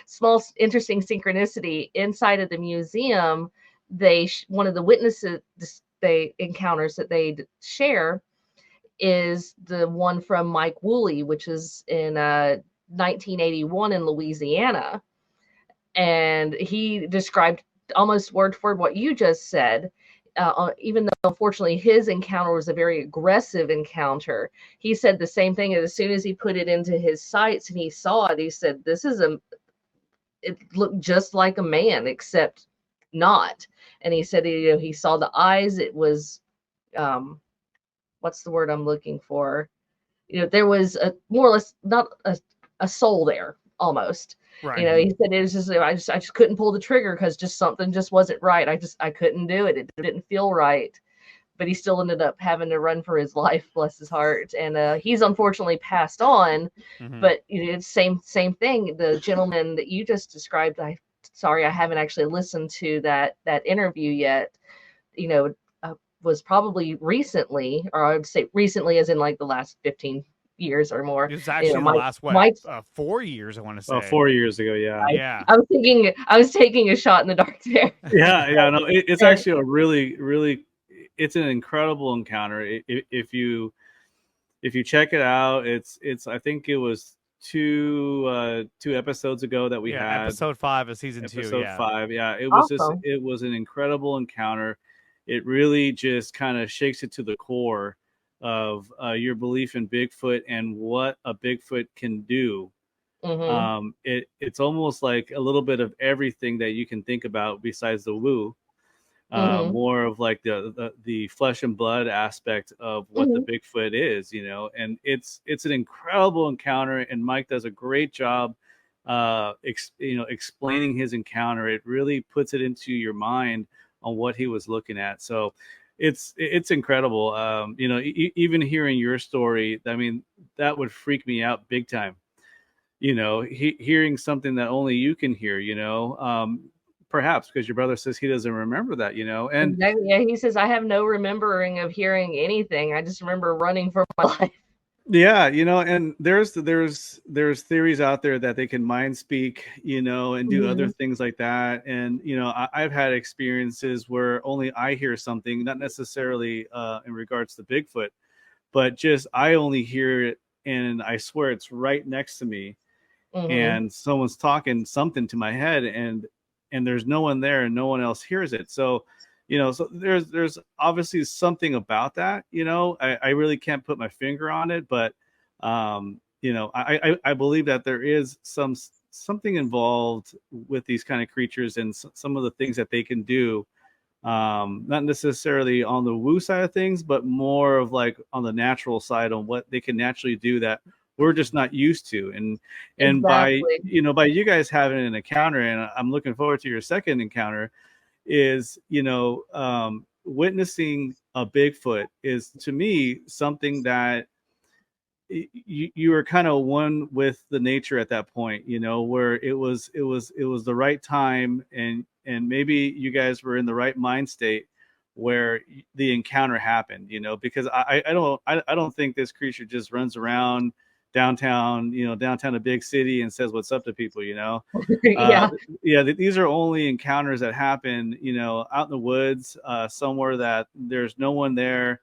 small, interesting synchronicity inside of the museum. One of the witnesses they encounters that they share is the one from Mike Woolley, which is in 1981 in Louisiana. And he described almost word for word what you just said. Even though unfortunately his encounter was a very aggressive encounter, he said the same thing. And as soon as he put it into his sights and he saw it, he said, it looked just like a man, except not. And he said, he saw the eyes. It was, what's the word I'm looking for? There was a more or less not a soul there almost. Right. He said it was just I just couldn't pull the trigger because something just wasn't right. I couldn't do it. It didn't feel right. But he still ended up having to run for his life, bless his heart. And he's unfortunately passed on. But it's same thing. The gentleman that you just described, sorry, I haven't actually listened to that interview yet. Was probably recently, or I would say recently, as in like the last 15 years or more. It was actually the last 4 years, I want to say. Oh, 4 years ago, yeah. Yeah. I was taking a shot in the dark there. Yeah, no, it's actually a really, it's an incredible encounter. If you check it out, it's I think it was two episodes ago that we had. Episode 5 of season 2. Episode 5, yeah. It was awesome. it was an incredible encounter. It really just kind of shakes it to the core of your belief in Bigfoot and what a Bigfoot can do. It's almost like a little bit of everything that you can think about besides the woo. More of like the flesh and blood aspect of what the Bigfoot is, and it's an incredible encounter. And Mike does a great job, explaining his encounter. It really puts it into your mind on what he was looking at. So it's incredible. Even hearing your story, I mean, that would freak me out big time. Hearing something that only you can hear, perhaps because your brother says he doesn't remember that, and exactly. Yeah, he says, I have no remembering of hearing anything. I just remember running for my life. Yeah, and there's theories out there that they can mind speak, and do other things like that. And I've had experiences where only I hear something, not necessarily in regards to Bigfoot, but just I only hear it, and I swear it's right next to me, and someone's talking something to my head, and there's no one there, and no one else hears it. So so there's obviously something about that, I really can't put my finger on it, but, I believe that there is something involved with these kind of creatures and some of the things that they can do, not necessarily on the woo side of things, but more of like on the natural side, on what they can naturally do that we're just not used to. And exactly. by you guys having an encounter, and I'm looking forward to your second encounter, is witnessing a Bigfoot is, to me, something that you were kind of one with the nature at that point, where it was the right time, and maybe you guys were in the right mind state where the encounter happened, because I don't think this creature just runs around downtown, downtown a big city and says what's up to people, yeah. These are only encounters that happen, out in the woods, somewhere that there's no one there,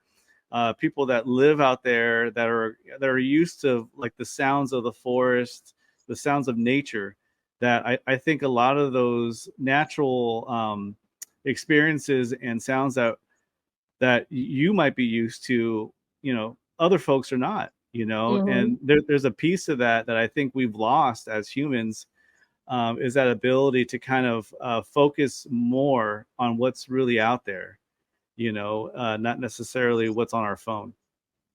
people that live out there that are used to like the sounds of the forest, the sounds of nature, that I think a lot of those natural experiences and sounds that you might be used to, other folks are not. And there's a piece of that I think we've lost as humans, is that ability to kind of focus more on what's really out there, not necessarily what's on our phone.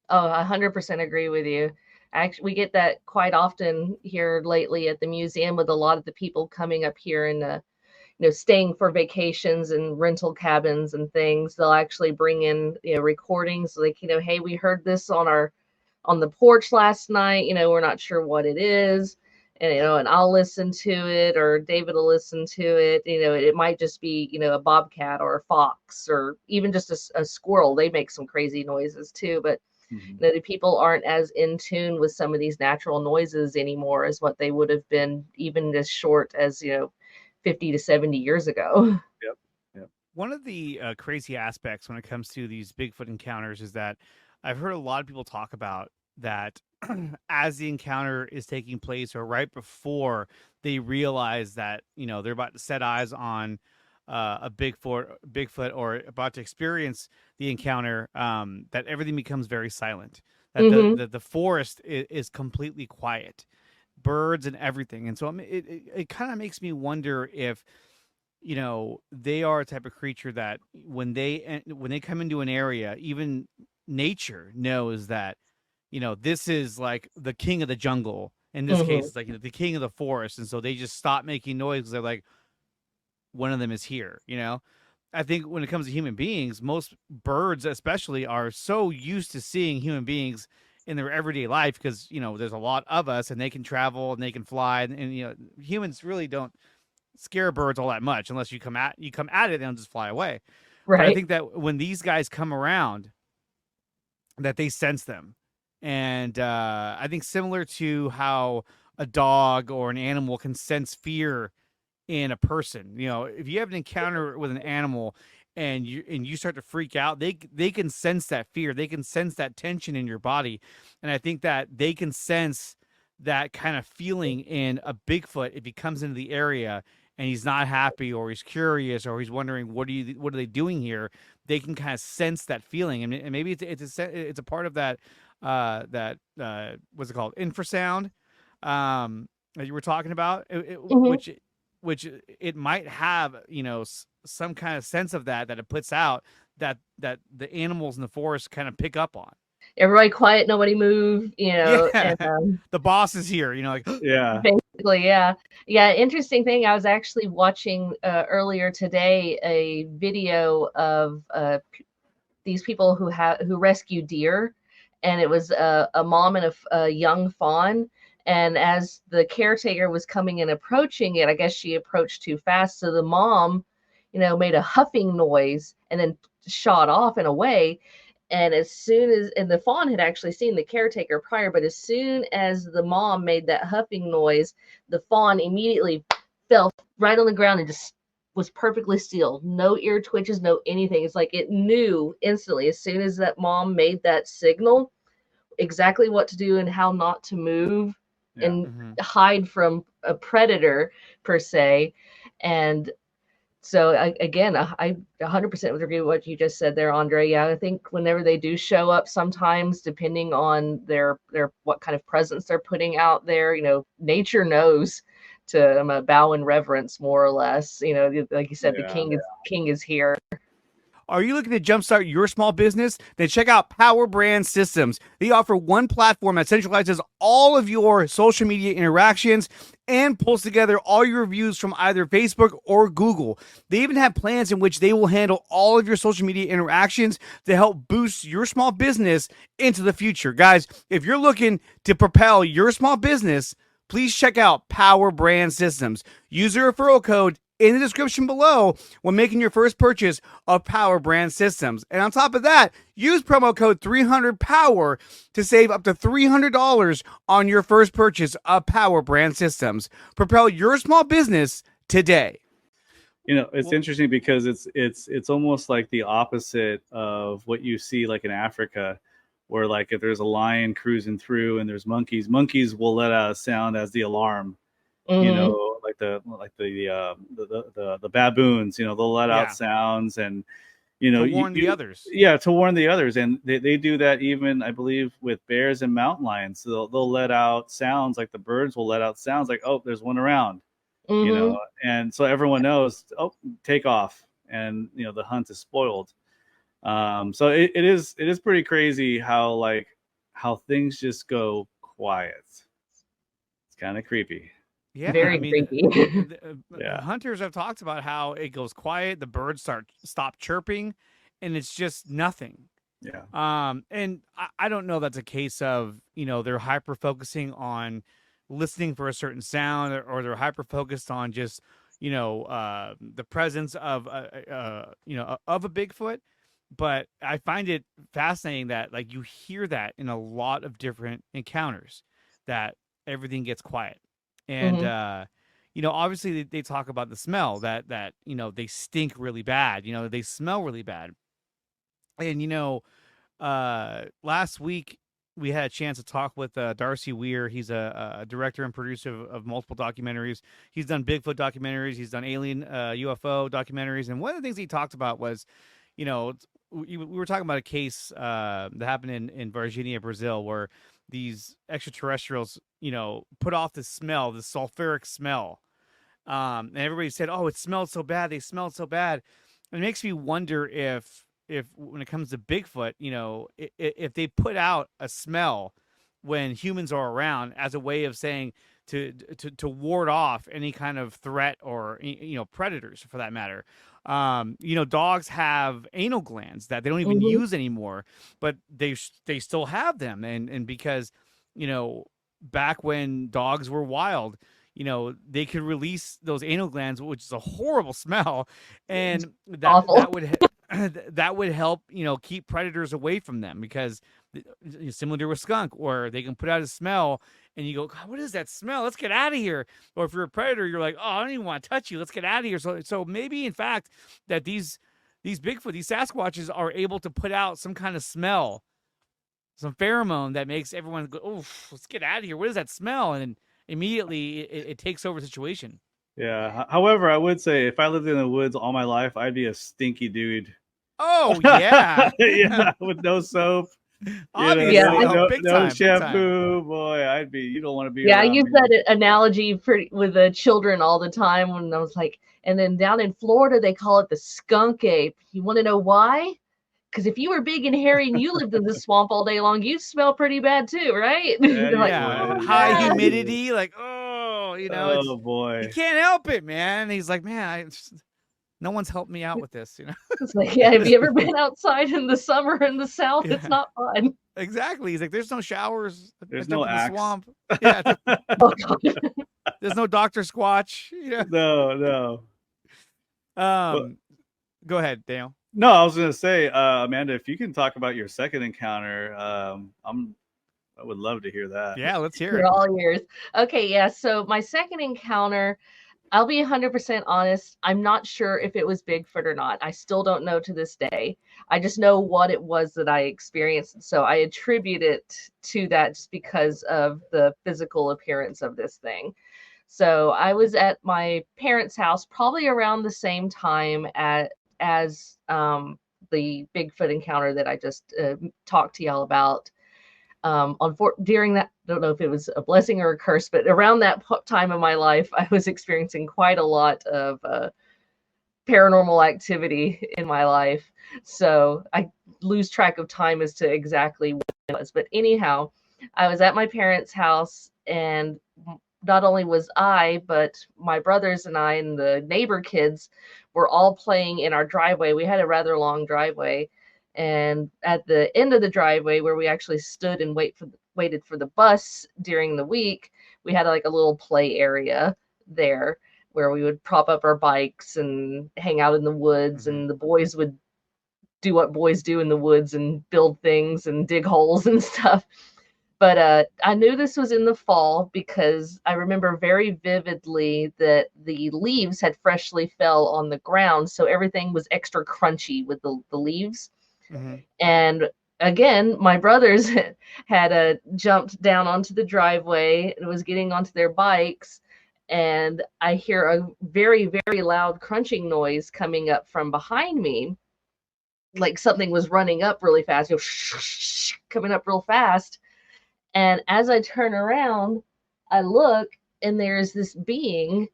Oh, 100% agree with you. Actually, we get that quite often here lately at the museum, with a lot of the people coming up here and staying for vacations and rental cabins and things. They'll actually bring in recordings, like, hey, we heard this on the porch last night, we're not sure what it is, and I'll listen to it, or David will listen to it. It might just be a bobcat or a fox, or even just a squirrel. They make some crazy noises too, but Mhm. The people aren't as in tune with some of these natural noises anymore as what they would have been even as short as 50 to 70 years ago. Yep. Yep. One of the crazy aspects when it comes to these Bigfoot encounters is that I've heard a lot of people talk about that as the encounter is taking place or right before they realize that, they're about to set eyes on a Bigfoot or about to experience the encounter, that everything becomes very silent, that the forest is completely quiet, birds and everything. And so it kind of makes me wonder if they are a type of creature that when they come into an area, even nature knows that, this is like the king of the jungle. In this case, it's like the king of the forest. And so they just stop making noise because they're like, one of them is here, I think when it comes to human beings, most birds especially are so used to seeing human beings in their everyday life because, there's a lot of us and they can travel and they can fly. And humans really don't scare birds all that much unless you come at it, they'll just fly away. Right. But I think that when these guys come around, that they sense them. And I think similar to how a dog or an animal can sense fear in a person, if you have an encounter with an animal and you start to freak out, they can sense that fear, they can sense that tension in your body. And I think that they can sense that kind of feeling in a Bigfoot if he comes into the area and he's not happy or he's curious or he's wondering what are they doing here. They can kind of sense that feeling, and maybe it's a part of that what's it called, infrasound, that you were talking about, which it might have some kind of sense of that it puts out that the animals in the forest kind of pick up on. Everybody quiet, nobody move, Yeah. and The boss is here, like Yeah. basically, yeah. Interesting thing. I was actually watching earlier today a video of these people who rescue deer, and it was a mom and a young fawn. And as the caretaker was coming and approaching it, I guess she approached too fast, so the mom, made a huffing noise and then shot off and away. And the fawn had actually seen the caretaker prior, but as soon as the mom made that huffing noise, the fawn immediately fell right on the ground and just was perfectly still. No ear twitches, no anything. It's like it knew instantly as soon as that mom made that signal exactly what to do and how not to move and hide from a predator per se. And so I 100% would agree with what you just said there, Andre. Yeah, I think whenever they do show up, sometimes depending on their what kind of presence they're putting out there, nature knows to bow in reverence, more or less. Like you said, the king is here. Are you looking to jumpstart your small business? Then check out PowerBrandSystems. They offer one platform that centralizes all of your social media interactions and pulls together all your reviews from either Facebook or Google. They even have plans in which they will handle all of your social media interactions to help boost your small business into the future. Guys, if you're looking to propel your small business, please check out PowerBrandSystems. Use the referral code in the description below when making your first purchase of PowerBrandSystems. And on top of that, use promo code 300POWER to save up to $300 on your first purchase of PowerBrandSystems. Propel your small business today. It's interesting because it's almost like the opposite of what you see like in Africa, where like if there's a lion cruising through and there's monkeys will let out a sound as the alarm. Like the baboons, they'll let out sounds and to warn the others. Yeah, to warn the others, and they do that even, I believe, with bears and mountain lions. So they'll let out sounds, like the birds will let out sounds like, oh, there's one around, and so everyone knows, oh, take off, and the hunt is spoiled. So it is pretty crazy how things just go quiet. It's kind of creepy. Yeah, very creepy. Hunters have talked about how it goes quiet, the birds stop chirping, and it's just nothing. Yeah. And I don't know that's a case of they're hyper focusing on listening for a certain sound, or they're hyper focused on just the presence of of a Bigfoot. but I find it fascinating that like you hear that in a lot of different encounters, that everything gets quiet. And obviously they talk about the smell, that they stink really bad, they smell really bad. And last week we had a chance to talk with Darcy Weir. He's a director and producer of multiple documentaries. He's done Bigfoot documentaries. He's done alien UFO documentaries. And one of the things he talked about was, we were talking about a case that happened in Virginia, Brazil, where these extraterrestrials, put off the smell, the sulfuric smell. And everybody said, oh, it smelled so bad. They smelled so bad. And it makes me wonder if when it comes to Bigfoot, if they put out a smell when humans are around as a way of saying to ward off any kind of threat or, predators for that matter. Dogs have anal glands that they don't even use anymore, but they still have them. And because, back when dogs were wild, they could release those anal glands, which is a horrible smell. And that would help, keep predators away from them, because similar to a skunk, or they can put out a smell and you go, God, what is that smell? Let's get out of here. Or if you're a predator, you're like, oh, I don't even want to touch you. Let's get out of here. So maybe in fact that these Bigfoot, these Sasquatches are able to put out some kind of smell, some pheromone that makes everyone go, oh, let's get out of here. What is that smell? And then immediately it takes over the situation. Yeah. However, I would say if I lived in the woods all my life, I'd be a stinky dude. Oh yeah. Yeah, with no soap. Obviously, no shampoo, boy. You don't want to be. Yeah, I use that analogy with the children all the time when I was like, and then down in Florida they call it the skunk ape. You want to know why? Because if you were big and hairy and you lived in the swamp all day long, you'd smell pretty bad too, right? High humidity, like oh boy, you can't help it, man. He's like, man, no one's helped me out with this, It's like, yeah, have you ever been outside in the summer in the South? Yeah. It's not fun. Exactly. He's like, there's no showers. There's no Axe. The swamp. Yeah. Oh, God. There's no Dr. Squatch. Yeah. No. Go ahead, Daniel. No, I was gonna say, Amanda, if you can talk about your second encounter, I would love to hear that. Yeah, let's hear it. We're all ears. Okay, yeah. So my second encounter, I'll be 100% honest. I'm not sure if it was Bigfoot or not. I still don't know to this day. I just know what it was that I experienced. So I attribute it to that just because of the physical appearance of this thing. So I was at my parents' house probably around the same time as the Bigfoot encounter that I just talked to y'all about. During that, I don't know if it was a blessing or a curse, but around that time of my life, I was experiencing quite a lot of paranormal activity in my life. So I lose track of time as to exactly what it was. But anyhow, I was at my parents' house, and not only was I, but my brothers and I and the neighbor kids were all playing in our driveway. We had a rather long driveway. And at the end of the driveway, where we actually stood and waited for the bus during the week, we had like a little play area there where we would prop up our bikes and hang out in the woods, and the boys would do what boys do in the woods and build things and dig holes and stuff. But I knew this was in the fall because I remember very vividly that the leaves had freshly fell on the ground, so everything was extra crunchy with the leaves. Mm-hmm. And again, my brothers had jumped down onto the driveway and was getting onto their bikes. And I hear a very, very loud crunching noise coming up from behind me. Like something was running up really fast, coming up real fast. And as I turn around, I look, and there's this being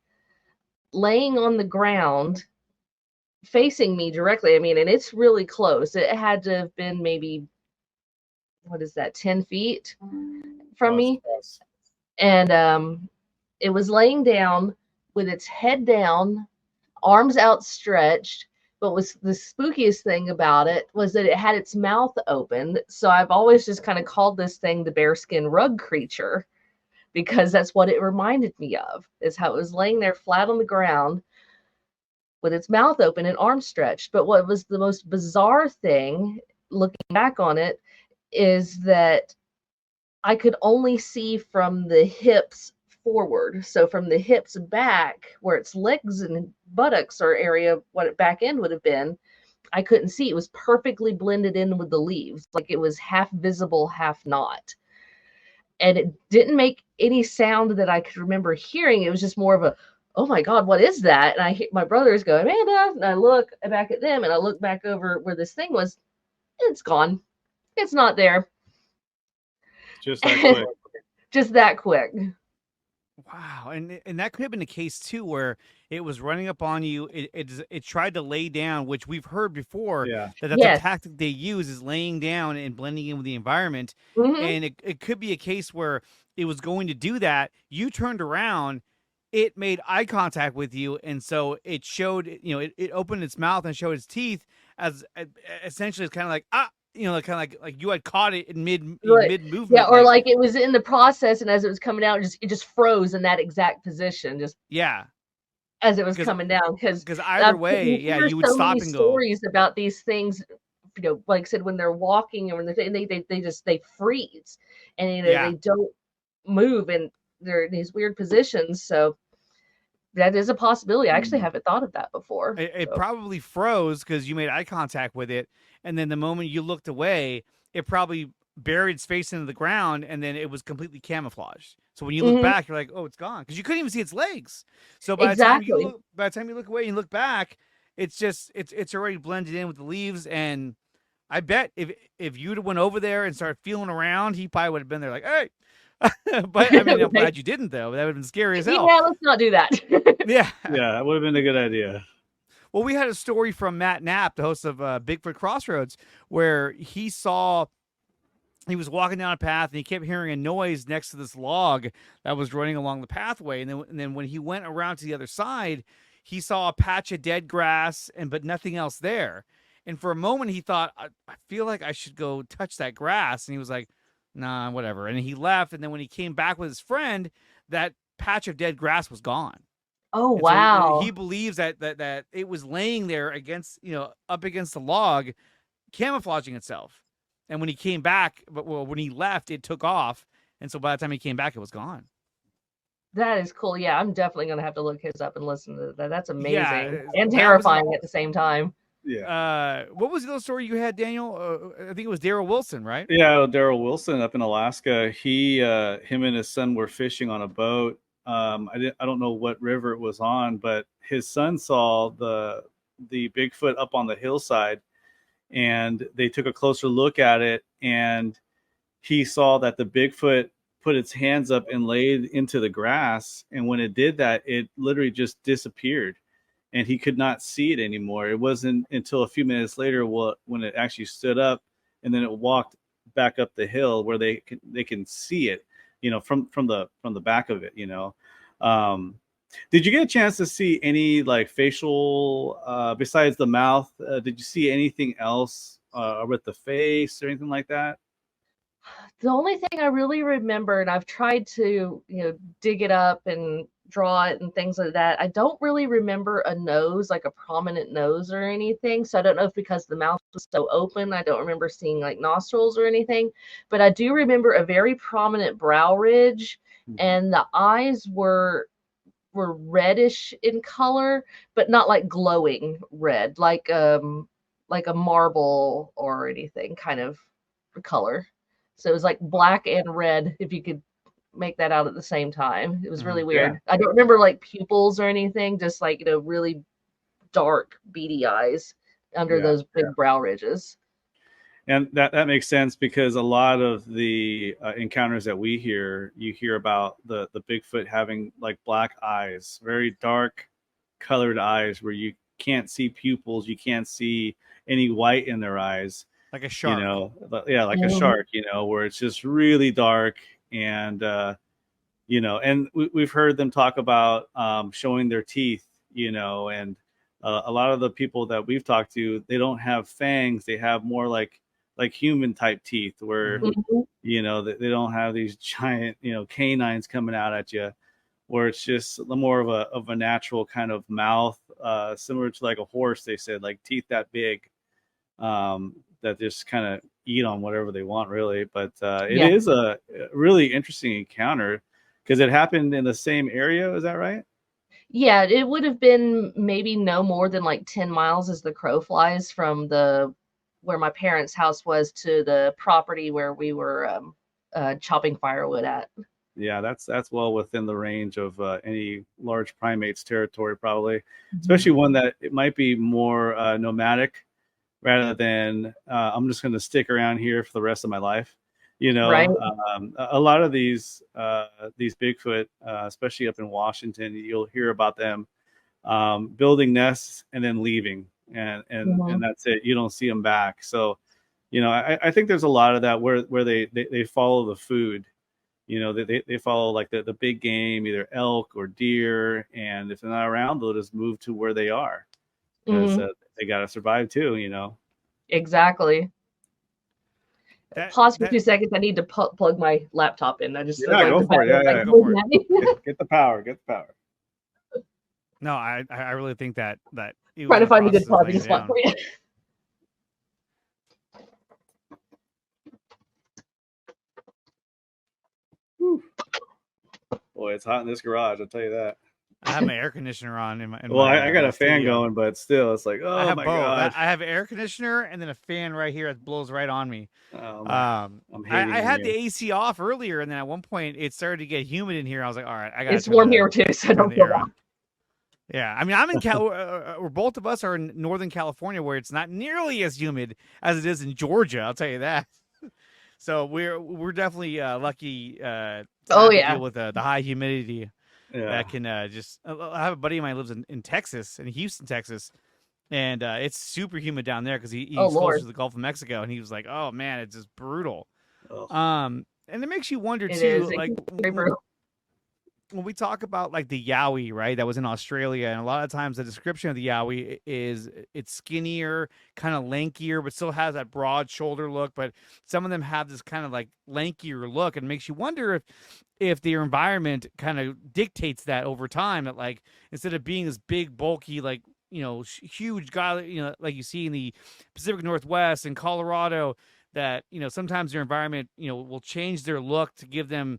laying on the ground facing me directly. I mean, and it's really close. It had to have been maybe, 10 feet from me. And it was laying down with its head down, arms outstretched. But was the spookiest thing about it was that it had its mouth open. So I've always just kind of called this thing the bearskin rug creature, because that's what it reminded me of, is how it was laying there flat on the ground with its mouth open and arms stretched. But what was the most bizarre thing, looking back on it, is that I could only see from the hips forward. So from the hips back, where its legs and buttocks or area, what its back end would have been, I couldn't see. It was perfectly blended in with the leaves. Like it was half visible, half not. And it didn't make any sound that I could remember hearing. It was just more of a, oh my God, what is that? And I hear my brothers go, Amanda. And I look back at them and I look back over where this thing was. It's gone. It's not there. Just that quick. Just that quick. Wow, and that could have been the case too, where it was running up on you. It tried to lay down, which we've heard before. Yeah. That's Yes. a tactic they use, is laying down and blending in with the environment. Mhm. And it could be a case where it was going to do that. You turned around, it made eye contact with you, and so it showed. It opened its mouth and showed its teeth as essentially it's kind of like kind of like you had caught it in mid movement. Yeah, or like it was in the process, and as it was coming out, it just froze in that exact position, just as it was coming down. Because either way, you would stop and go. Stories about these things, like I said, when they're walking or when they freeze, and they don't move, and they're in these weird positions. So that is a possibility. I actually haven't thought of that before. It probably froze because you made eye contact with it, and then the moment you looked away, it probably buried its face into the ground, and then it was completely camouflaged. So when you look back, you're like, "Oh, it's gone," because you couldn't even see its legs. So by the time you look away and look back, it's already blended in with the leaves. And I bet if you'd have went over there and started feeling around, he probably would have been there like, "Hey." But I mean, I'm glad you didn't, though. That would have been scary as hell. Yeah, let's not do that. Yeah, that would have been a good idea. Well, we had a story from Matt Knapp, the host of Bigfoot Crossroads, where he was walking down a path and he kept hearing a noise next to this log that was running along the pathway. And then when he went around to the other side, he saw a patch of dead grass but nothing else there. And for a moment, he thought, I feel like I should go touch that grass. And he was like, nah, whatever. And he left. And then when he came back with his friend, that patch of dead grass was gone. Oh, and wow. So he believes that it was laying there up against the log, camouflaging itself. And when he came back, when he left, it took off. And so by the time he came back, it was gone. That is cool. Yeah, I'm definitely going to have to look his up and listen to that. That's amazing. Yeah, and terrifying at the same time. Yeah. What was the other story you had, Daniel? I think it was Daryl Wilson, right? Yeah, Daryl Wilson up in Alaska. Him and his son were fishing on a boat. I don't know what river it was on, but his son saw the Bigfoot up on the hillside, and they took a closer look at it, and he saw that the Bigfoot put its hands up and laid into the grass, and when it did that, it literally just disappeared. And he could not see it anymore. It wasn't until a few minutes later when it actually stood up, and then it walked back up the hill where they can see it, from the back of it. Did you get a chance to see any like facial besides the mouth? Did you see anything else with the face or anything like that? The only thing I really remember, and I've tried to dig it up and draw it and things like that, I don't really remember a nose, like a prominent nose or anything. So I don't know if because the mouth was so open, I don't remember seeing like nostrils or anything. But I do remember a very prominent brow ridge, and the eyes were reddish in color, but not like glowing red, like a marble or anything kind of color. So it was like black and red, if you could make that out at the same time. It was really weird. Yeah. I don't remember like pupils or anything, just like really dark beady eyes under those big brow ridges. And that makes sense, because a lot of the encounters that you hear about the Bigfoot having like black eyes, very dark colored eyes where you can't see pupils, you can't see any white in their eyes. Like a shark. A shark, where it's just really dark. And, and we've heard them talk about showing their teeth, and a lot of the people that we've talked to, they don't have fangs. They have more like human type teeth where, they don't have these giant, canines coming out at you. where it's just more of a natural kind of mouth, similar to like a horse. They said like teeth that big, that just kind of eat on whatever they want, really. But it is a really interesting encounter because it happened in the same area. Is that right? Yeah, it would have been maybe no more than like 10 miles as the crow flies from where my parents' house was to the property where we were chopping firewood at. Yeah, that's well within the range of any large primate's territory, probably, especially one that it might be more nomadic rather than I'm just going to stick around here for the rest of my life. Right. A lot of these Bigfoot, especially up in Washington, you'll hear about them building nests and then leaving, and that's it. You don't see them back. So, I think there's a lot of that where they follow the food. They follow like the big game, either elk or deer, and if they're not around, they'll just move to where they are because they got to survive too. Exactly. Pause for 2 seconds. I need to plug my laptop in. I just go for it. Yeah, go for it. Get the power. No, I really think that trying to find a good parking spot for you. Boy, it's hot in this garage. I'll tell you that. I have my air conditioner on I got a fan going, but still, it's like, oh my god! I have air conditioner and then a fan right here that blows right on me. I had the AC off earlier, and then at one point it started to get humid in here. I was like, all right, I got. It's warm here too, so don't feel bad. Yeah, I mean, I'm in we're both of us are in Northern California, where it's not nearly as humid as it is in Georgia. I'll tell you that. So we're definitely lucky. To deal with the high humidity. Yeah. That can just. I have a buddy of mine who lives in Texas, in Houston, Texas, and it's super humid down there because he's closer to the Gulf of Mexico, and he was like, "Oh man, it's just brutal." And it makes you wonder too, like when we talk about like the Yowie, right? That was in Australia, and a lot of times the description of the Yowie is it's skinnier, kind of lankier, but still has that broad shoulder look. But some of them have this kind of like lankier look, and makes you wonder if their environment kind of dictates that over time. That like instead of being this big, bulky, like huge guy, like you see in the Pacific Northwest and Colorado, that sometimes their environment will change their look to give them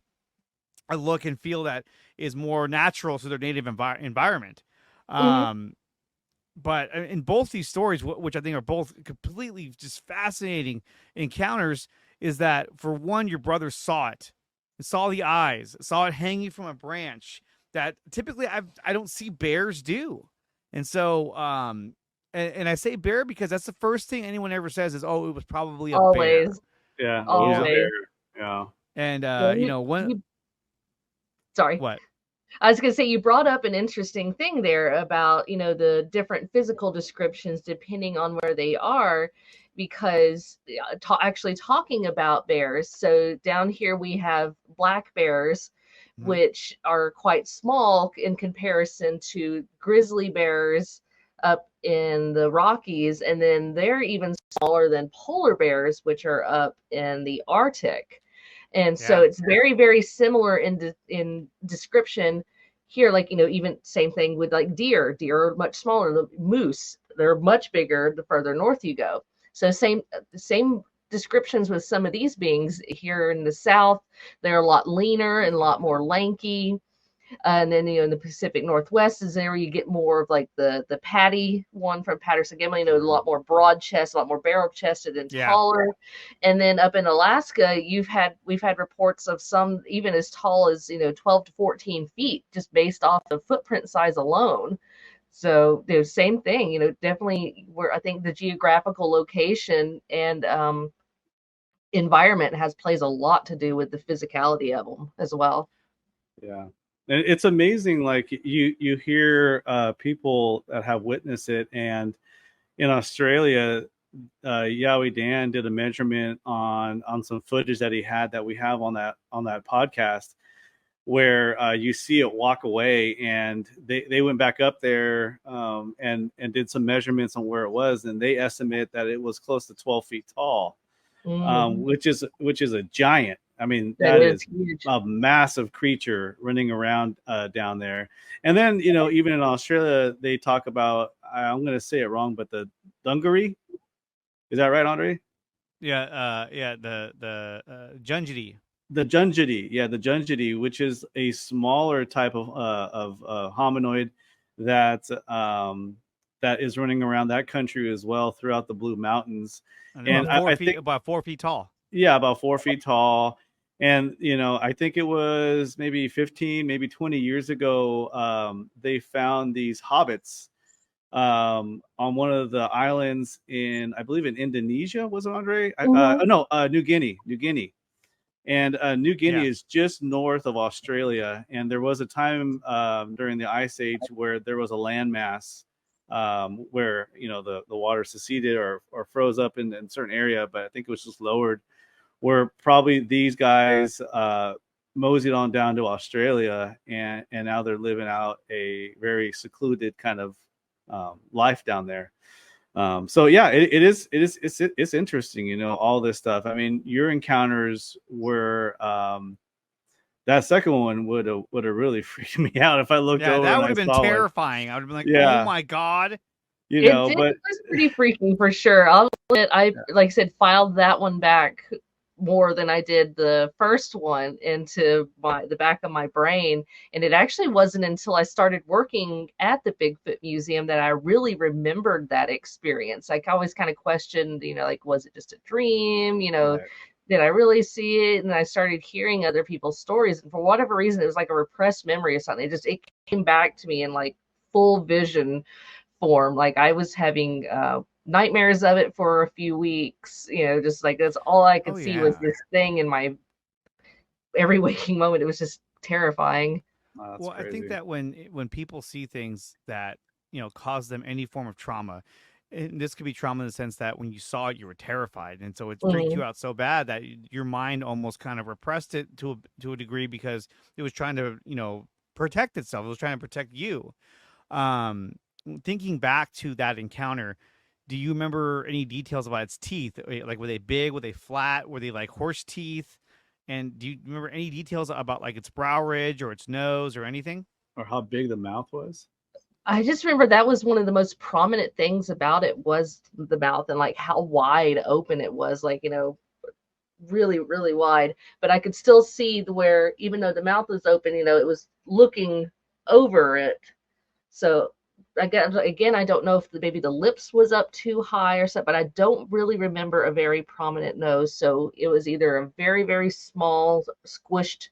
a look and feel that is more natural to their native environment. But in both these stories, which I think are both completely just fascinating encounters, is that for one, your brother saw it, saw the eyes, saw it hanging from a branch that typically I don't see bears do. And so, and I say bear because that's the first thing anyone ever says is, oh, it was probably a bear. Yeah. Always. Yeah. And, Sorry. What? I was going to say, you brought up an interesting thing there about, the different physical descriptions depending on where they are, because actually talking about bears. So down here we have black bears, which are quite small in comparison to grizzly bears up in the Rockies. And then they're even smaller than polar bears, which are up in the Arctic. And so it's very, very similar in description here. Like, even same thing with like deer. Deer are much smaller. The moose, they're much bigger the further north you go. So same descriptions with some of these beings here in the South. They're a lot leaner and a lot more lanky. And then, in the Pacific Northwest is there where you get more of like the Patty one from Patterson Gimlin, a lot more broad chest, a lot more barrel chested and taller. And then up in Alaska, we've had reports of some even as tall as 12 to 14 feet, just based off the footprint size alone. So same thing, definitely where I think the geographical location and environment plays a lot to do with the physicality of them as well. Yeah. And it's amazing, like you hear people that have witnessed it. And in Australia, Yowie Dan did a measurement on some footage that he had that we have on that podcast, where you see it walk away, and they went back up there and did some measurements on where it was, and they estimate that it was close to 12 feet tall, which is a giant. I mean, That that is is huge. a massive creature running around down there. And then, you know, even in Australia, they talk about, I'm going to say it wrong, but the dungaree. Is that right, Andre? The Junjidi. The Junjidi, yeah, the Junjidi, which is a smaller type of hominoid that that is running around that country as well throughout the Blue Mountains, and I think about 4 feet tall. yeah, about 4 feet tall. And you know, I think it was maybe 15, maybe 20 years ago, they found these hobbits on one of the islands in, I believe, in Indonesia. Was it, Andre? No, New Guinea. And New Guinea is just north of Australia. And there was a time during the Ice Age where there was a landmass where, you know, the water seceded or froze up in a certain area, but I think it was just lowered, where probably these guys moseyed on down to Australia, and now they're living out a very secluded kind of life down there. So yeah, it's interesting, you know, all this stuff. I mean, your encounters were that second one would have really freaked me out if I looked over. That would and have been terrifying. I would have been like, Yeah. oh my God. You know, It but was pretty freaking for sure. I like I said, filed that one back more than I did the first one into the back of my brain. And it actually wasn't until I started working at the Bigfoot Museum that I really remembered that experience. Like I always kind of questioned, you know, like, was it just a dream? You know, Right. did I really see it? And I started hearing other people's stories. And for whatever reason, it was like a repressed memory or something. It came back to me in like full vision form. Like I was having nightmares of it for a few weeks, you know, just like that's all I could see was this thing in my every waking moment. It was just terrifying. Oh, Well, I think that when people see things that, you know, cause them any form of trauma, and this could be trauma in the sense that when you saw it, you were terrified, and so it freaked you out so bad that your mind almost kind of repressed it to a degree because it was trying to, you know, protect itself. It was trying to protect you. Thinking back to that encounter, do you remember any details about its teeth? Like, were they big? Were they flat? Were they like horse teeth? And do you remember any details about like its brow ridge or its nose or anything? Or how big the mouth was? I just remember that was one of the most prominent things about it was the mouth and like how wide open it was, like, you know, really, really wide. But I could still see where, even though the mouth was open, you know, it was looking over it. So again, I don't know if maybe the lips was up too high or something, but I don't really remember a very prominent nose. So it was either a very, very small, squished,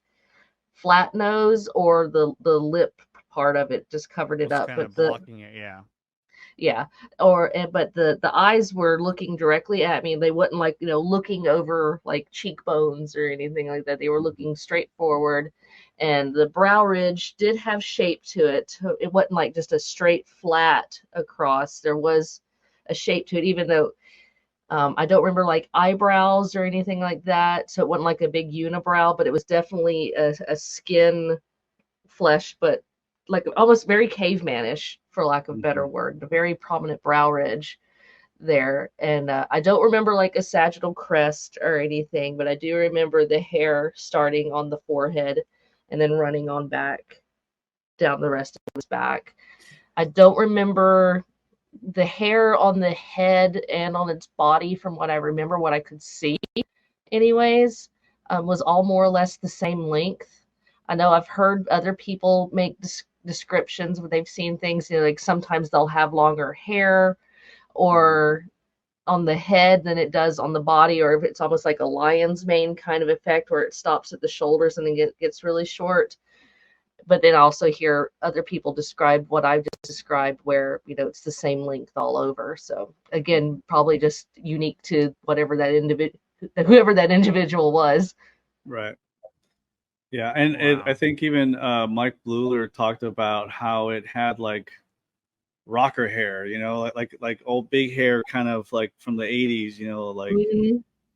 flat nose, or the lip part of it just covered it up. Kind But of blocking it, yeah, but the eyes were looking directly at me. They wasn't like, you know, looking over like cheekbones or anything like that. They were looking straight forward. And the brow ridge did have shape to it. It wasn't like just a straight flat across. There was a shape to it, even though I don't remember like eyebrows or anything like that. So it wasn't like a big unibrow, but it was definitely a skin flesh, but like almost very cavemanish, for lack of a better word. A very prominent brow ridge there. And I don't remember like a sagittal crest or anything, but I do remember the hair starting on the forehead and then running on back down the rest of his back. I don't remember the hair on the head and on its body. From what I remember, what I could see anyways, was all more or less the same length. I know I've heard other people make descriptions where they've seen things, you know, like sometimes they'll have longer hair or on the head than it does on the body, or if it's almost like a lion's mane kind of effect where it stops at the shoulders and then gets really short. But then I also hear other people describe what I've just described, where, you know, it's the same length all over. So again, probably just unique to whatever that whoever that individual was. Right. Yeah, and I think even Mike Bluler talked about how it had like rocker hair, you know, like old big hair, kind of like from the 80s, you know, like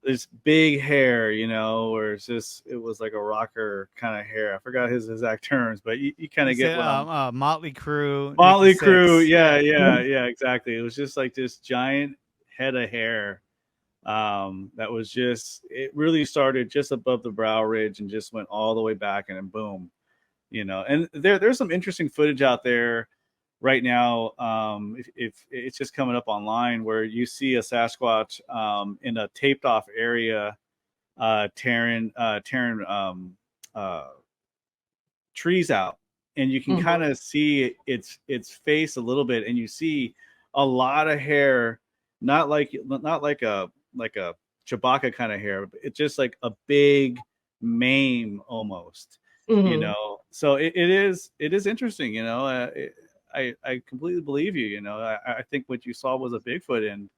this big hair, you know, where it was like a rocker kind of hair. I forgot his exact terms, but you kind of get what Motley Crue. Motley Crue, yeah, exactly. It was just like this giant head of hair that was just, it really started just above the brow ridge and just went all the way back, and then boom, and there's some interesting footage out there right now. If it's just coming up online, where you see a Sasquatch in a taped off area tearing trees out, and you can kind of see its face a little bit, and you see a lot of hair, not like a Chewbacca kind of hair, but it's just like a big mane almost. So it is interesting. I completely believe you. I think what you saw was a Bigfoot, and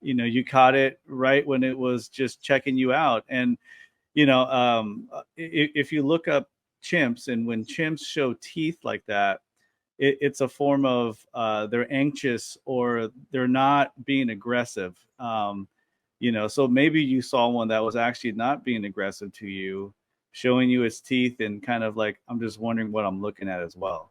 you caught it right when it was just checking you out. And if you look up chimps, and when chimps show teeth like that, it's a form of they're anxious, or they're not being aggressive. So maybe you saw one that was actually not being aggressive to you, showing you its teeth, and kind of like, I'm just wondering what I'm looking at as well.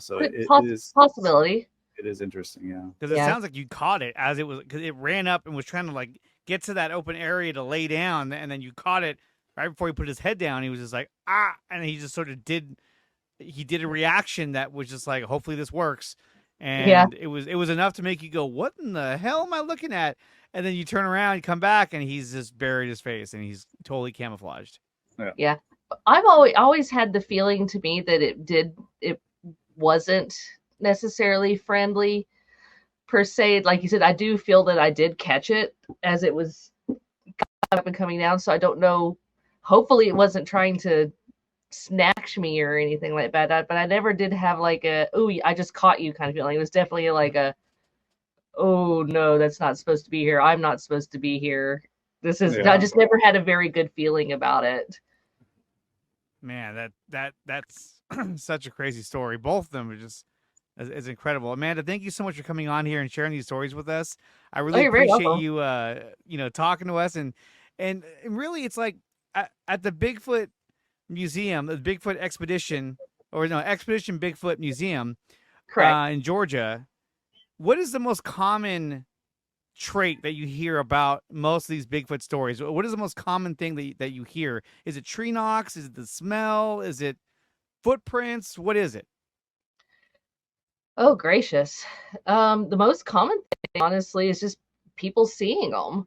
So it is possibility. It is interesting, yeah. Because it sounds like you caught it as it was, because it ran up and was trying to like get to that open area to lay down, and then you caught it right before he put his head down. He was just like, ah, and he just sort of did a reaction that was just like, hopefully this works. And it was enough to make you go, what in the hell am I looking at? And then you turn around, you come back, and he's just buried his face, and he's totally camouflaged. Yeah. I've always had the feeling to me that it wasn't necessarily friendly per se. Like you said, I do feel that I did catch it as it was up and coming down. So I don't know. Hopefully it wasn't trying to snatch me or anything like that. But I never did have like I just caught you kind of feeling. It was definitely like oh no, that's not supposed to be here. I'm not supposed to be here. This is, I just never had a very good feeling about it. Man, that's such a crazy story. Both of them are just is incredible. Amanda, thank you so much for coming on here and sharing these stories with us. I really appreciate you talking to us, and really it's like at the Bigfoot Museum, the Bigfoot Expedition Bigfoot Museum, correct, in Georgia. What is the most common trait that you hear about most of these Bigfoot stories? What is the most common thing that you hear? Is it tree knocks? Is it the smell? Is it footprints? What is it? Oh, gracious. The most common thing, honestly, is just people seeing them.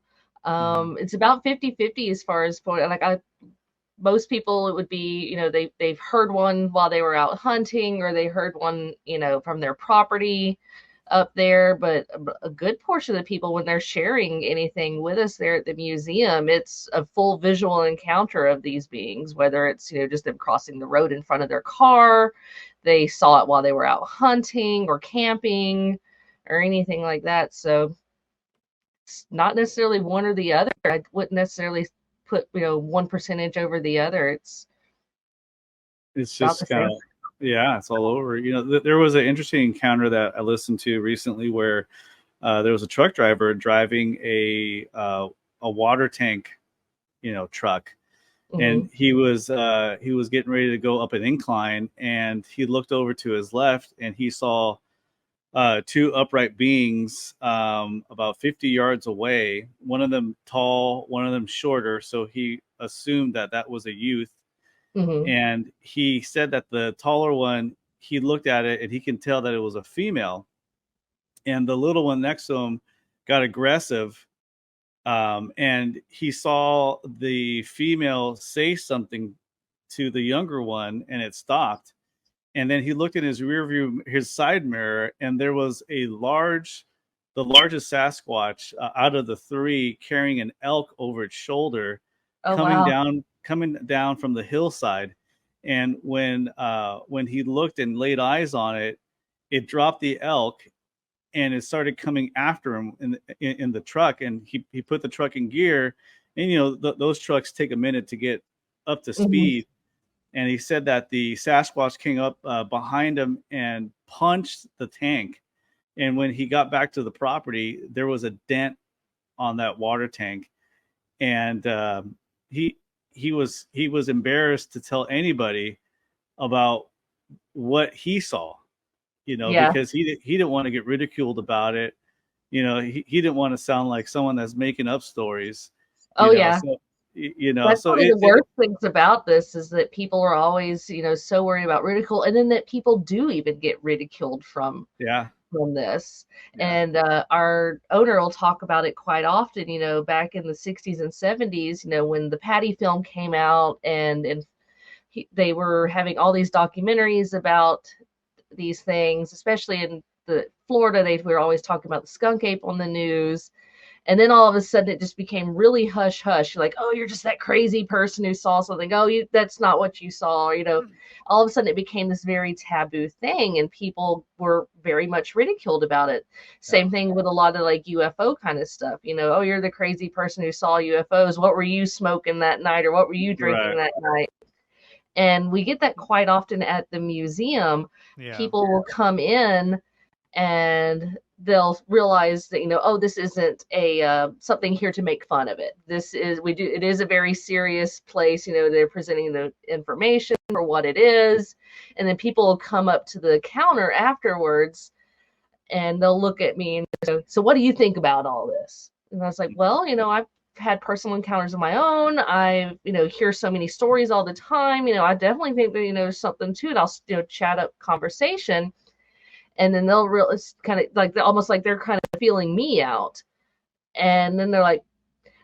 It's about 50-50 as far as most people, it would be, they've heard one while they were out hunting, or they heard one, from their property up there. But a good portion of the people, when they're sharing anything with us there at the museum, it's a full visual encounter of these beings, whether it's, just them crossing the road in front of their car, they saw it while they were out hunting or camping or anything like that. So it's not necessarily one or the other. I wouldn't necessarily put, one percentage over the other. It's just kind of, it's all over. There was an interesting encounter that I listened to recently where there was a truck driver driving a water tank, truck. And he was getting ready to go up an incline, and he looked over to his left, and he saw two upright beings about 50 yards away. One of them tall, one of them shorter. So he assumed that was a youth. And he said that the taller one, he looked at it and he can tell that it was a female. And the little one next to him got aggressive. And he saw the female say something to the younger one, and it stopped. And then he looked in his rear view, his side mirror, and there was the largest Sasquatch out of the three, carrying an elk over its shoulder, coming down from the hillside. And when he looked and laid eyes on it, it dropped the elk, and it started coming after him in the truck. And he put the truck in gear, and those trucks take a minute to get up to speed. And he said that the Sasquatch came up behind him and punched the tank. And when he got back to the property, there was a dent on that water tank. And he was embarrassed to tell anybody about what he saw, because he didn't want to get ridiculed about it, he didn't want to sound like someone that's making up stories. Oh yeah. So, That's one of the worst things about this is that people are always, so worried about ridicule, and then that people do even get ridiculed from this. Yeah. And our owner will talk about it quite often, back in the 60s and 70s, when the Patty film came out and they were having all these documentaries about these things, especially in the Florida, they were always talking about the skunk ape on the news. And then all of a sudden it just became really hush hush. Like, oh, you're just that crazy person who saw something. Oh, that's not what you saw. All of a sudden it became this very taboo thing, and people were very much ridiculed about it. Same thing with a lot of like UFO kind of stuff. Oh, you're the crazy person who saw UFOs. What were you smoking that night, or what were you drinking that night? And we get that quite often at the museum. Yeah. People will come in and they'll realize that, oh, this isn't a something here to make fun of it. It is a very serious place. They're presenting the information for what it is. And then people will come up to the counter afterwards and they'll look at me and go, so what do you think about all this? And I was like, well, I've had personal encounters of my own. I, hear so many stories all the time. I definitely think that, there's something to it. I'll, chat up conversation. And then they'll realize kind of like almost like they're kind of feeling me out. And then they're like,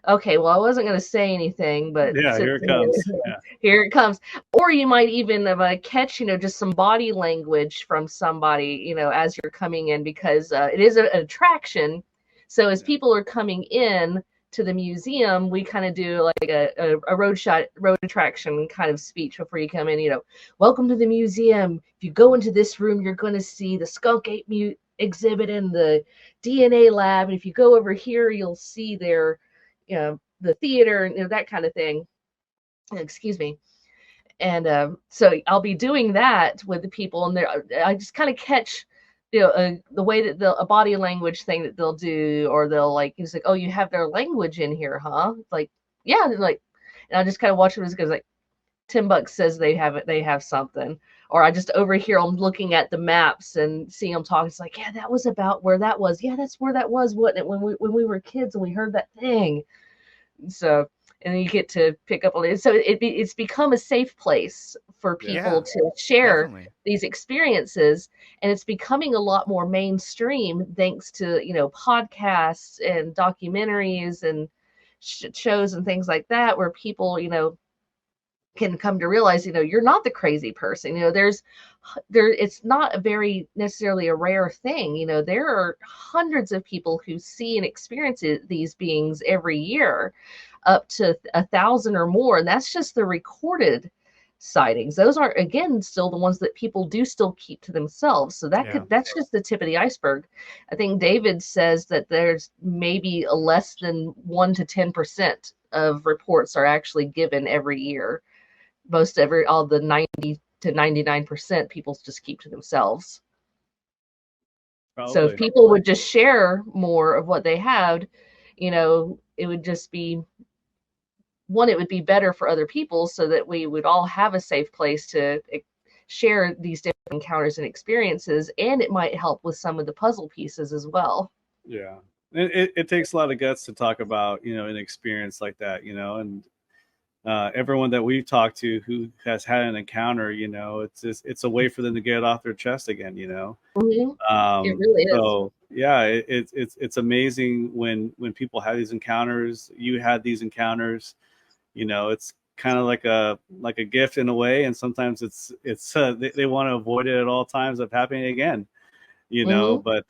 okay, well, I wasn't going to say anything, but here it comes. Here it comes. Or you might even catch, just some body language from somebody, as you're coming in, because it is an attraction. So as people are coming in to the museum, we kind of do like a road attraction kind of speech before you come in. Welcome to the museum. If you go into this room, you're going to see the skunk ape exhibit in the DNA lab, and if you go over here, you'll see their, the theater and that kind of thing. Excuse me. And so I'll be doing that with the people, and I just kind of catch the way that a body language thing that they'll do, or they'll he's like, oh, you have their language in here, huh? Like, yeah. They're like, and I just kind of watch what it goes like. $10 says they have something, or I just overhear them looking at the maps and seeing them talking. It's like, yeah, that was about where that was. Yeah, that's where that was, wasn't it? When we were kids and we heard that thing. So, and then you get to pick up on it. So it's become a safe place for people to share these experiences, and it's becoming a lot more mainstream thanks to podcasts and documentaries and shows and things like that, where people can come to realize you're not the crazy person. It's not a very necessarily a rare thing. There are hundreds of people who see and experience these beings every year, up to 1,000 or more, and that's just the recorded sightings. Those are, again, still the ones that people do still keep to themselves. So that's just the tip of the iceberg. I think David says that there's maybe a less than 1 to 10% of reports are actually given every year. All the 90 to 99% people just keep to themselves. Probably. So if people would just share more of what they have, it would just be it would be better for other people, so that we would all have a safe place to share these different encounters and experiences, and it might help with some of the puzzle pieces as well. Yeah. It takes a lot of guts to talk about, an experience like that, and everyone that we've talked to who has had an encounter, it's a way for them to get it off their chest again, Mm-hmm. It really is. So yeah, it's amazing when people have these encounters. You had these encounters, it's kind of like a gift in a way, and sometimes they want to avoid it at all times of happening again, Mm-hmm. But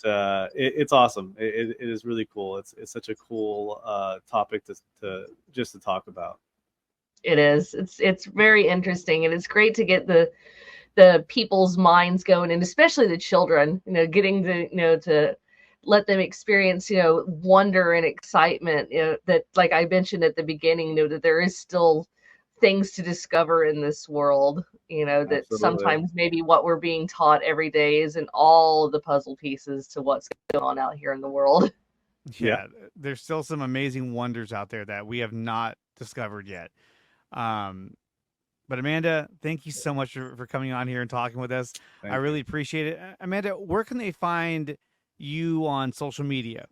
it's awesome. It is really cool. It's such a cool topic to talk about. It is. It's very interesting, and it's great to get the people's minds going, and especially the children, getting to let them experience, wonder and excitement, that, like I mentioned at the beginning, that there is still things to discover in this world, that Absolutely. Sometimes maybe what we're being taught every day isn't all of the puzzle pieces to what's going on out here in the world. Yeah, there's still some amazing wonders out there that we have not discovered yet. But Amanda, thank you so much for coming on here and talking with us. I really appreciate it. Amanda, where can they find you on social media?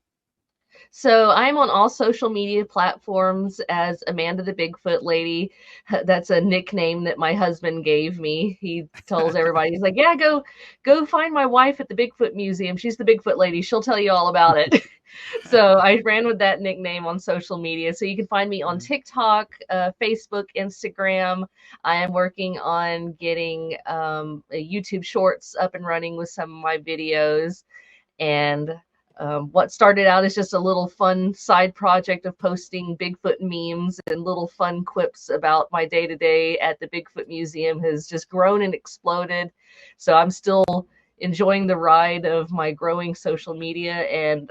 So I'm on all social media platforms as Amanda the Bigfoot Lady. That's a nickname that my husband gave me. He tells everybody, he's like, yeah, go find my wife at the Bigfoot Museum. She's the Bigfoot Lady. She'll tell you all about it. So I ran with that nickname on social media. So you can find me on TikTok, Facebook, Instagram. I am working on getting YouTube Shorts up and running with some of my videos. And what started out as just a little fun side project of posting Bigfoot memes and little fun quips about my day-to-day at the Bigfoot Museum has just grown and exploded. So I'm still enjoying the ride of my growing social media. And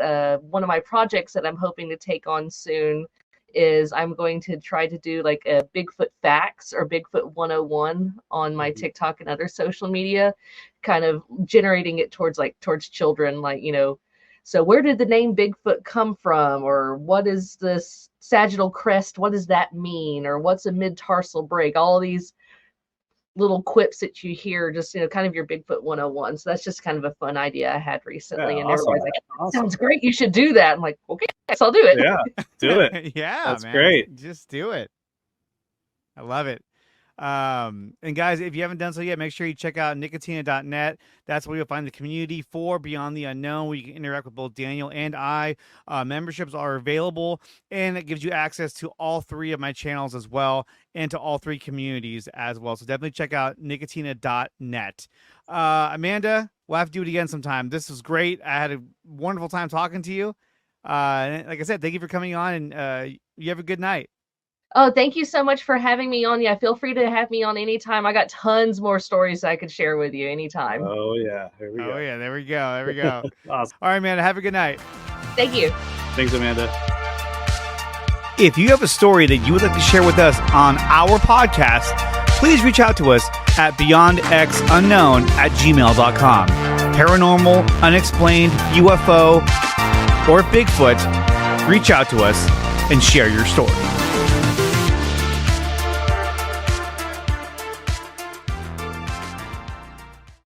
one of my projects that I'm hoping to take on soon is I'm going to try to do like a Bigfoot facts or Bigfoot 101 on my TikTok and other social media, kind of generating it towards children, like, you know, so where did the name Bigfoot come from? Or what is this sagittal crest? What does that mean? Or what's a mid-tarsal break? All these little quips that you hear, just, you know, kind of your Bigfoot 101. So that's just kind of a fun idea I had recently. Yeah, and awesome. everybody's like, sounds great. You should do that. I'm like, okay, yes, I'll do it. Yeah, do it. Yeah, That's man. great. Just do it. I love it. And guys, if you haven't done so yet, make sure you check out nicotina.net. That's where you'll find the community for Beyond the Unknown, where you can interact with both Daniel and I. Memberships are available, and it gives you access to all 3 of my channels as well, and to all 3 communities as well. So definitely check out nicotina.net. Amanda, we'll have to do it again sometime. This was great. I had a wonderful time talking to you. And like I said, thank you for coming on, and you have a good night. Oh, thank you so much for having me on. Yeah, feel free to have me on anytime. I got tons more stories I could share with you anytime. Oh, yeah. Here we go. Oh, yeah. There we go. There we go. Awesome. All right, Amanda. Have a good night. Thank you. Thanks, Amanda. If you have a story that you would like to share with us on our podcast, please reach out to us at beyondxunknown@gmail.com. Paranormal, unexplained, UFO, or Bigfoot, reach out to us and share your story.